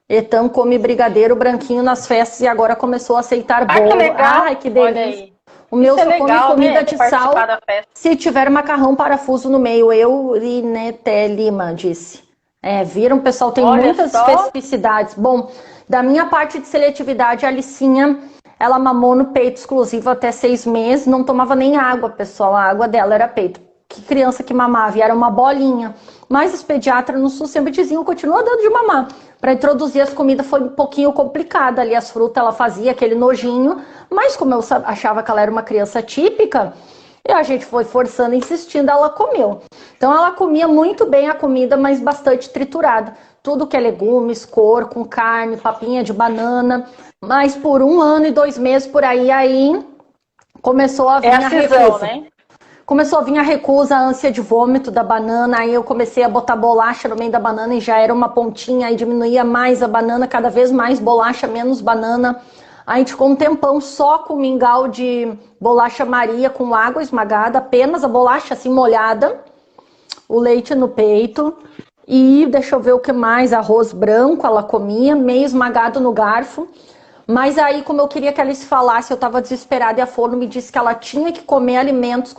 Etam come brigadeiro branquinho nas festas e agora começou a aceitar bolo. Que legal. Ai, que delícia. O meu só come comida de sal se tiver macarrão parafuso no meio. Eu e Neté Lima disse. Viram, pessoal, tem muitas especificidades. Bom, da minha parte de seletividade, a Alicinha, ela mamou no peito exclusivo até 6 meses, não tomava nem água, pessoal. A água dela era peito. Que criança que mamava, e era uma bolinha. Mas os pediatras no sul sempre diziam, continua dando de mamar. Para introduzir as comidas foi um pouquinho complicado ali, as frutas ela fazia aquele nojinho, mas como eu achava que ela era uma criança típica, e a gente foi forçando, insistindo, ela comeu. Então ela comia muito bem a comida, mas bastante triturada. Tudo que é legumes, cor, com carne, papinha de banana, mas por 1 ano e 2 meses por aí começou a vir a recusa. Né? Começou a vir a recusa, a ânsia de vômito da banana, aí eu comecei a botar bolacha no meio da banana e já era uma pontinha, aí diminuía mais a banana, cada vez mais bolacha, menos banana. A gente ficou um tempão só com mingau de bolacha Maria com água esmagada, apenas a bolacha assim molhada, o leite no peito e deixa eu ver o que mais, arroz branco ela comia, meio esmagado no garfo. Mas aí, como eu queria que ela se falasse, eu estava desesperada e a fono me disse que ela tinha que comer alimentos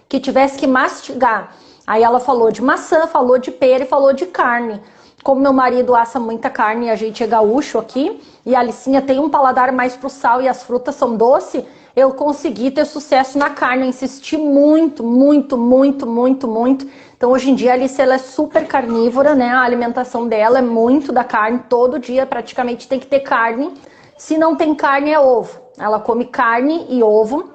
que tivesse que mastigar. Aí ela falou de maçã, falou de pera e falou de carne. Como meu marido assa muita carne e a gente é gaúcho aqui, e a Alicinha tem um paladar mais pro sal e as frutas são doces, eu consegui ter sucesso na carne. Eu insisti muito, muito, muito, muito, muito. Então, hoje em dia, a Alice ela é super carnívora, né? A alimentação dela é muito da carne, todo dia praticamente tem que ter carne. Se não tem carne, é ovo. Ela come carne e ovo.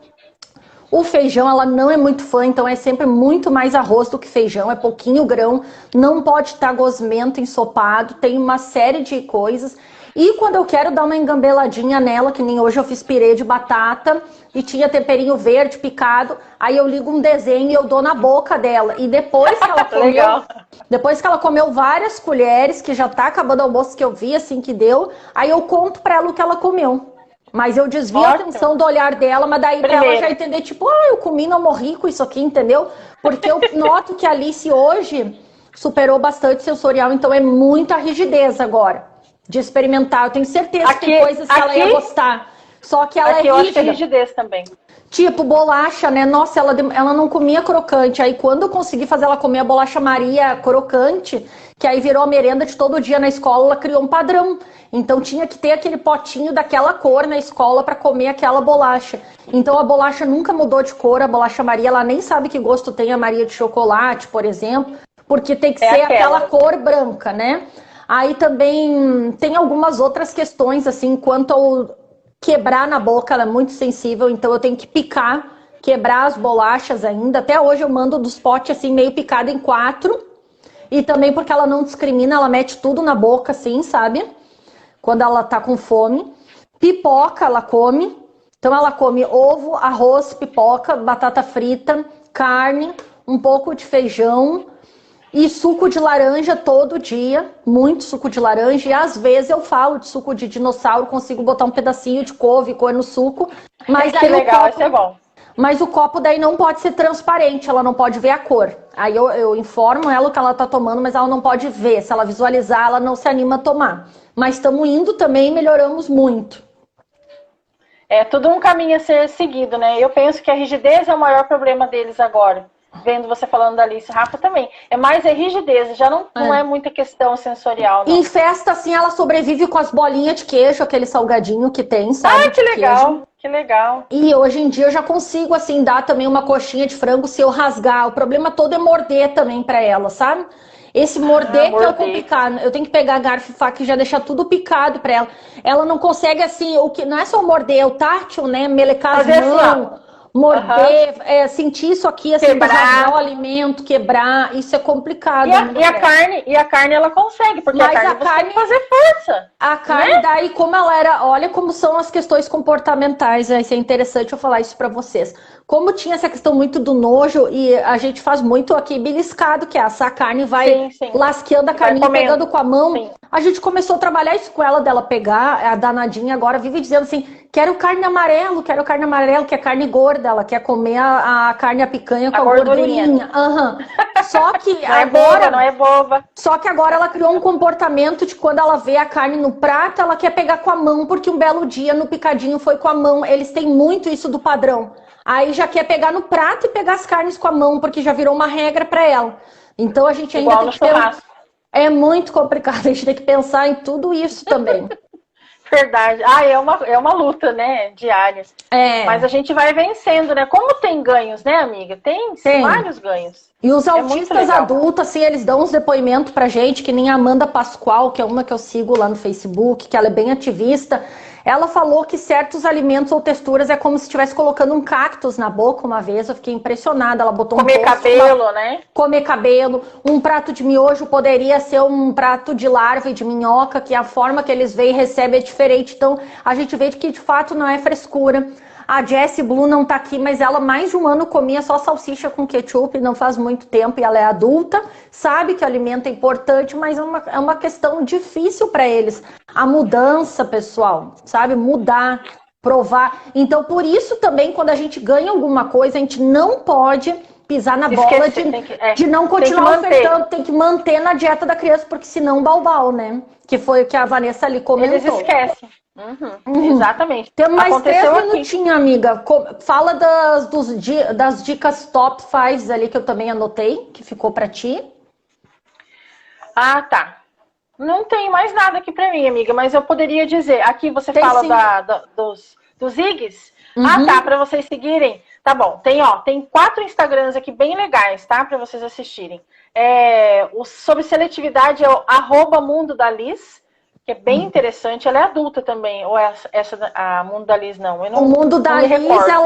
O feijão, ela não é muito fã, então é sempre muito mais arroz do que feijão. É pouquinho grão, não pode estar gosmento, ensopado. Tem uma série de coisas. E quando eu quero dar uma engambeladinha nela, que nem hoje eu fiz pirê de batata e tinha temperinho verde picado, aí eu ligo um desenho e eu dou na boca dela. E depois que ela comeu, depois que ela comeu várias colheres, que já tá acabando o almoço, que eu vi assim que deu, aí eu conto pra ela o que ela comeu. Mas eu desvio a atenção do olhar dela, mas daí pra ela já entender, tipo, eu comi, não morri com isso aqui, entendeu? Porque eu noto que a Alice hoje, superou bastante sensorial, então é muita rigidez agora de experimentar. Eu tenho certeza que tem coisas que ela ia gostar. Só que ela é rígida. Eu acho que é rigidez também. Tipo, bolacha, né? Nossa, ela não comia crocante. Aí quando eu consegui fazer ela comer a bolacha Maria crocante, que aí virou a merenda de todo dia na escola, ela criou um padrão. Então tinha que ter aquele potinho daquela cor na escola para comer aquela bolacha. Então a bolacha nunca mudou de cor, a bolacha Maria, ela nem sabe que gosto tem a Maria de chocolate, por exemplo, porque tem que ser aquela cor branca, né? Aí também tem algumas outras questões, assim, quanto ao quebrar na boca, ela é muito sensível, então eu tenho que picar, quebrar as bolachas ainda. Até hoje eu mando dos potes assim, meio picado em 4. E também porque ela não discrimina, ela mete tudo na boca assim, sabe? Quando ela tá com fome. Pipoca ela come. Então ela come ovo, arroz, pipoca, batata frita, carne, um pouco de feijão e suco de laranja todo dia, muito suco de laranja, e às vezes eu falo de suco de dinossauro, consigo botar um pedacinho de couve, coisa no suco, mas que legal, isso é bom. Mas o copo daí não pode ser transparente, ela não pode ver a cor. Aí eu informo ela o que ela tá tomando, mas ela não pode ver. Se ela visualizar, ela não se anima a tomar. Mas estamos indo também e melhoramos muito. É tudo um caminho a ser seguido, né? Eu penso que a rigidez é o maior problema deles agora. Vendo você falando da Alice, Rafa também. É mais rigidez, já não é muita questão sensorial, não. Em festa, assim, ela sobrevive com as bolinhas de queijo, aquele salgadinho que tem, sabe? Ah, que legal, que legal. E hoje em dia eu já consigo, assim, dar também uma coxinha de frango se eu rasgar. O problema todo é morder também pra ela, sabe? Esse morder que é o complicado. Eu tenho que pegar garfo e faca e já deixar tudo picado pra ela. Ela não consegue, assim, o que não é só morder, é o tátil, né? Melecar as mãos. Morder, sentir isso aqui, assim, quebrar o alimento, quebrar, isso é complicado. E a carne ela consegue, porque a carne tem que fazer força. A carne, daí, como ela era, olha como são as questões comportamentais, isso é interessante eu falar isso pra vocês. Como tinha essa questão muito do nojo, e a gente faz muito aqui beliscado, que é essa carne vai lasqueando a carninha, pegando com a mão. Sim. A gente começou a trabalhar isso com ela, dela pegar, a danadinha agora vive dizendo assim, quero carne amarelo, que é carne gorda, ela quer comer a carne, a picanha com a gordurinha. Só que não é boba. Só que agora ela criou um comportamento de quando ela vê a carne no prato, ela quer pegar com a mão, porque um belo dia no picadinho foi com a mão. Eles têm muito isso do padrão. Aí já quer pegar no prato e pegar as carnes com a mão, porque já virou uma regra para ela. Então a gente ainda tem que é muito complicado, a gente tem que pensar em tudo isso também. Verdade. É uma luta, né, diária. Mas a gente vai vencendo, né? Como tem ganhos, né, amiga? Tem vários ganhos. E os autistas adultos, assim, eles dão uns depoimentos pra gente, que nem a Amanda Pascoal, que é uma que eu sigo lá no Facebook, que ela é bem ativista. Ela falou que certos alimentos ou texturas é como se estivesse colocando um cactus na boca uma vez. Eu fiquei impressionada. Ela botou comer cabelo, né? Comer cabelo. Um prato de miojo poderia ser um prato de larva e de minhoca, que a forma que eles veem e recebem é diferente. Então, a gente vê que de fato não é frescura. A Jessie Blue não tá aqui, mas ela mais de um ano comia só salsicha com ketchup, não faz muito tempo, e ela é adulta, sabe que o alimento é importante, mas é uma questão difícil para eles. A mudança, pessoal, sabe? Mudar, provar. Então, por isso também, quando a gente ganha alguma coisa, a gente não pode pisar na bola de não continuar ofertando, tem que manter na dieta da criança, porque senão balbal, né? Que foi o que a Vanessa ali comentou. Eles esquecem. Exatamente. Temos mais 3 minutinhos, amiga. Fala das dicas top 5 ali que eu também anotei, que ficou pra ti. Ah, tá. Não tem mais nada aqui pra mim, amiga, mas eu poderia dizer. Aqui você fala dos IGs. Ah, tá, pra vocês seguirem. Tá bom, tem 4 Instagrams aqui bem legais, tá? Pra vocês assistirem. Sobre seletividade é o @mundo da Liz, que é bem interessante. Ela é adulta também, ou a Mundo da Liz não? O Mundo da Liz,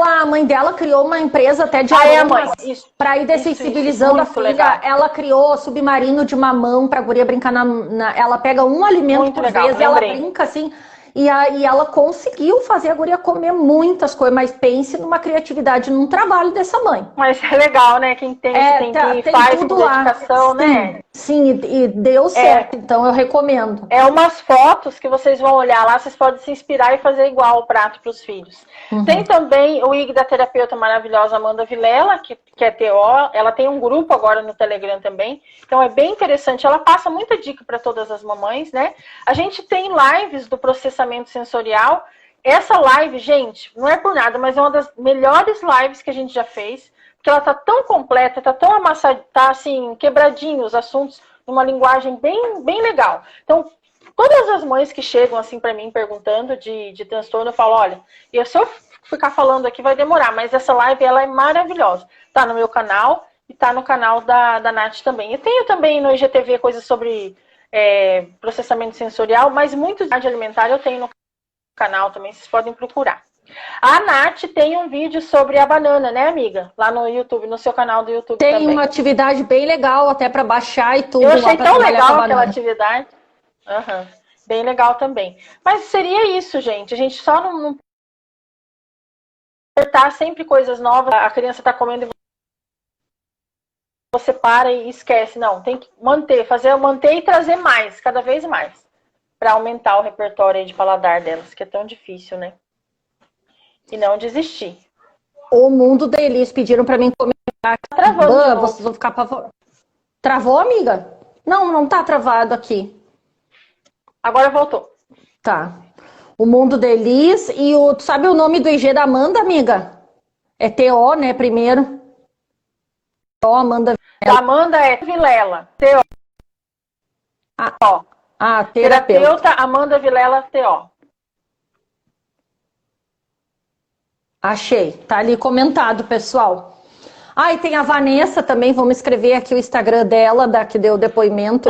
a mãe dela criou uma empresa até de alunos para ir dessensibilizando a filha. Legal. Ela criou submarino de mamão para a guria brincar ela pega um alimento muito por vez e ela brinca assim. E ela conseguiu fazer a guria comer muitas coisas, mas pense numa criatividade, num trabalho dessa mãe. Mas é legal, né? Quem tem que faz com dedicação, né? Sim, e deu certo, então eu recomendo. É umas fotos que vocês vão olhar lá, vocês podem se inspirar e fazer igual o prato para os filhos. Tem também o IG da terapeuta maravilhosa Amanda Vilela, que que é TO, ela tem um grupo agora no Telegram também, então é bem interessante, ela passa muita dica para todas as mamães, né? A gente tem lives do processamento sensorial, essa live, gente, não é por nada, mas é uma das melhores lives que a gente já fez, porque ela tá tão completa, tá tão amassada, tá assim, quebradinho os assuntos, numa linguagem bem legal. Então, todas as mães que chegam assim para mim perguntando de transtorno, eu falo, olha, se eu ficar falando aqui vai demorar, mas essa live ela é maravilhosa. Tá no meu canal e tá no canal da Nath também. Eu tenho também no IGTV coisas sobre processamento sensorial, mas muito de alimentar eu tenho no canal também, vocês podem procurar. A Nath tem um vídeo sobre a banana, né, amiga? Lá no YouTube, no seu canal do YouTube tem também. Tem uma atividade bem legal, até para baixar e tudo. Eu achei tão legal aquela atividade. Uhum. Bem legal também. Mas seria isso, gente. A gente só não apertar sempre coisas novas. A criança está comendo e você para e esquece. Não, tem que manter e trazer mais, cada vez mais, para aumentar o repertório de paladar delas, que é tão difícil, né? E não desistir. O mundo deles pediram para mim comentar. Travando. Vocês vão ficar pavor. Travou, amiga? Não tá travado aqui. Agora voltou. Tá. O mundo deles e tu sabe o nome do IG da Amanda, amiga? É TO, né, primeiro. TO, Amanda Vilela. Da Amanda é Vilela. TO. Terapeuta Amanda Vilela, TO. Achei. Tá ali comentado, pessoal. E tem a Vanessa também. Vamos escrever aqui o Instagram dela, que deu o depoimento.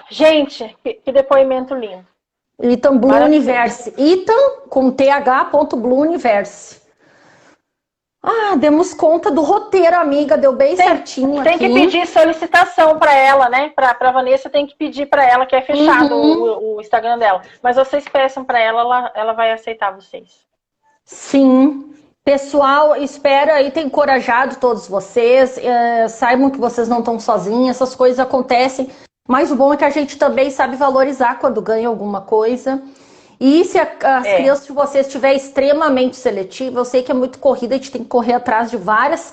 Gente, que depoimento lindo. Ethan Blue Universe. Ethan com th.blue Universe. Demos conta do roteiro, amiga. Deu bem certinho tem aqui. Tem que pedir solicitação para ela, né? Para Vanessa tem que pedir para ela, que é fechado o Instagram dela. Mas vocês peçam para ela vai aceitar vocês. Sim. Pessoal, espero aí ter encorajado todos vocês. Saibam que vocês não estão sozinhos. Essas coisas acontecem. Mas o bom é que a gente também sabe valorizar quando ganha alguma coisa. E se as crianças de vocês estiver extremamente seletiva, eu sei que é muito corrida, a gente tem que correr atrás de várias,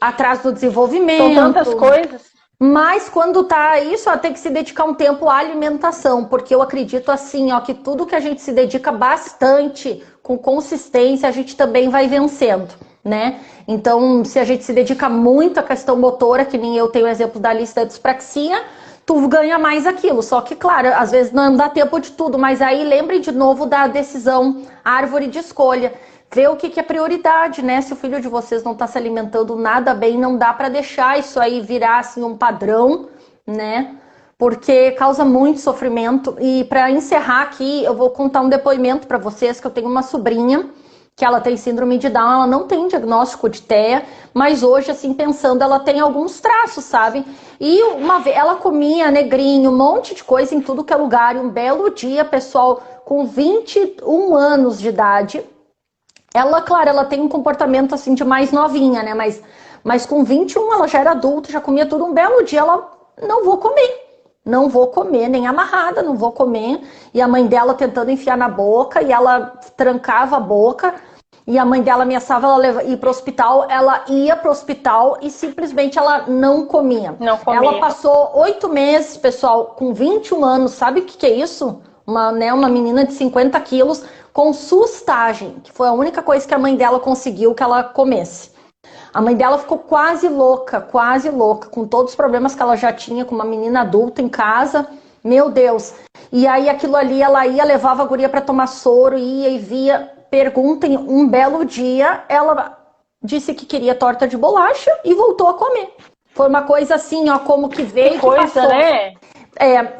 atrás do desenvolvimento. São tantas coisas. Mas quando tá isso, tem que se dedicar um tempo à alimentação, porque eu acredito assim, que tudo que a gente se dedica bastante, com consistência, a gente também vai vencendo, né? Então, se a gente se dedica muito à questão motora, que nem eu tenho o exemplo da lista da dispraxia, tu ganha mais aquilo. Só que, claro, às vezes não dá tempo de tudo, mas aí lembre de novo da decisão, árvore de escolha. Vê o que é prioridade, né? Se o filho de vocês não está se alimentando nada bem, não dá para deixar isso aí virar assim um padrão, né? Porque causa muito sofrimento. E para encerrar aqui, eu vou contar um depoimento para vocês, que eu tenho uma sobrinha que ela tem síndrome de Down, ela não tem diagnóstico de TEA, mas hoje, assim, pensando, ela tem alguns traços, sabe? E uma vez ela comia negrinho, um monte de coisa em tudo que é lugar, e um belo dia, pessoal, com 21 anos de idade, ela, claro, ela tem um comportamento, assim, de mais novinha, né? Mas com 21 ela já era adulta, já comia tudo, um belo dia ela, não vou comer, nem amarrada, não vou comer. E a mãe dela tentando enfiar na boca, e ela trancava a boca, e a mãe dela ameaçava ela ir pro hospital, ela ia pro hospital e simplesmente ela não comia. Não comia. Ela passou 8 meses, pessoal, com 21 anos, sabe o que é isso? Uma menina de 50 quilos com sustagem, que foi a única coisa que a mãe dela conseguiu que ela comesse. A mãe dela ficou quase louca, com todos os problemas que ela já tinha, com uma menina adulta em casa, meu Deus. E aí aquilo ali, ela ia, levava a guria para tomar soro, ia e via, perguntem, um belo dia, ela disse que queria torta de bolacha e voltou a comer. Foi uma coisa assim, como que veio, que coisa, passou. Né?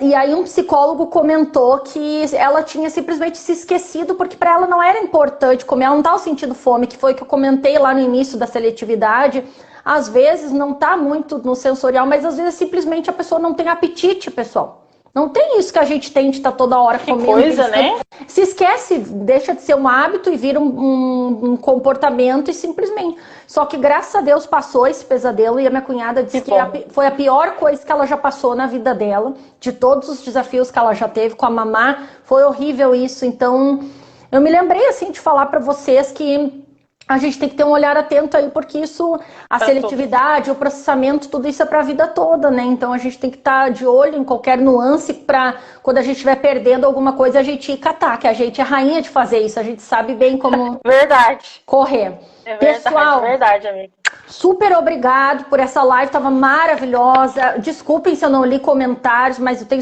E aí um psicólogo comentou que ela tinha simplesmente se esquecido, porque para ela não era importante comer, ela não estava sentindo fome, que foi que eu comentei lá no início da seletividade. Às vezes não está muito no sensorial, mas às vezes simplesmente a pessoa não tem apetite, pessoal. Não tem isso que a gente tem de estar toda hora comendo. Que coisa, né? Se esquece, deixa de ser um hábito e vira um comportamento e simplesmente. Só que graças a Deus passou esse pesadelo e a minha cunhada disse que foi a pior coisa que ela já passou na vida dela, de todos os desafios que ela já teve com a mamá. Foi horrível isso. Então, eu me lembrei assim de falar para vocês que a gente tem que ter um olhar atento aí, porque isso, a seletividade, o processamento, tudo isso é para a vida toda, né? Então a gente tem que estar de olho em qualquer nuance para quando a gente estiver perdendo alguma coisa, a gente ir catar, que a gente é rainha de fazer isso, a gente sabe bem como Verdade. correr. É verdade, Pessoal, verdade, amiga. Super obrigado por essa live, estava maravilhosa. Desculpem se eu não li comentários, mas eu tenho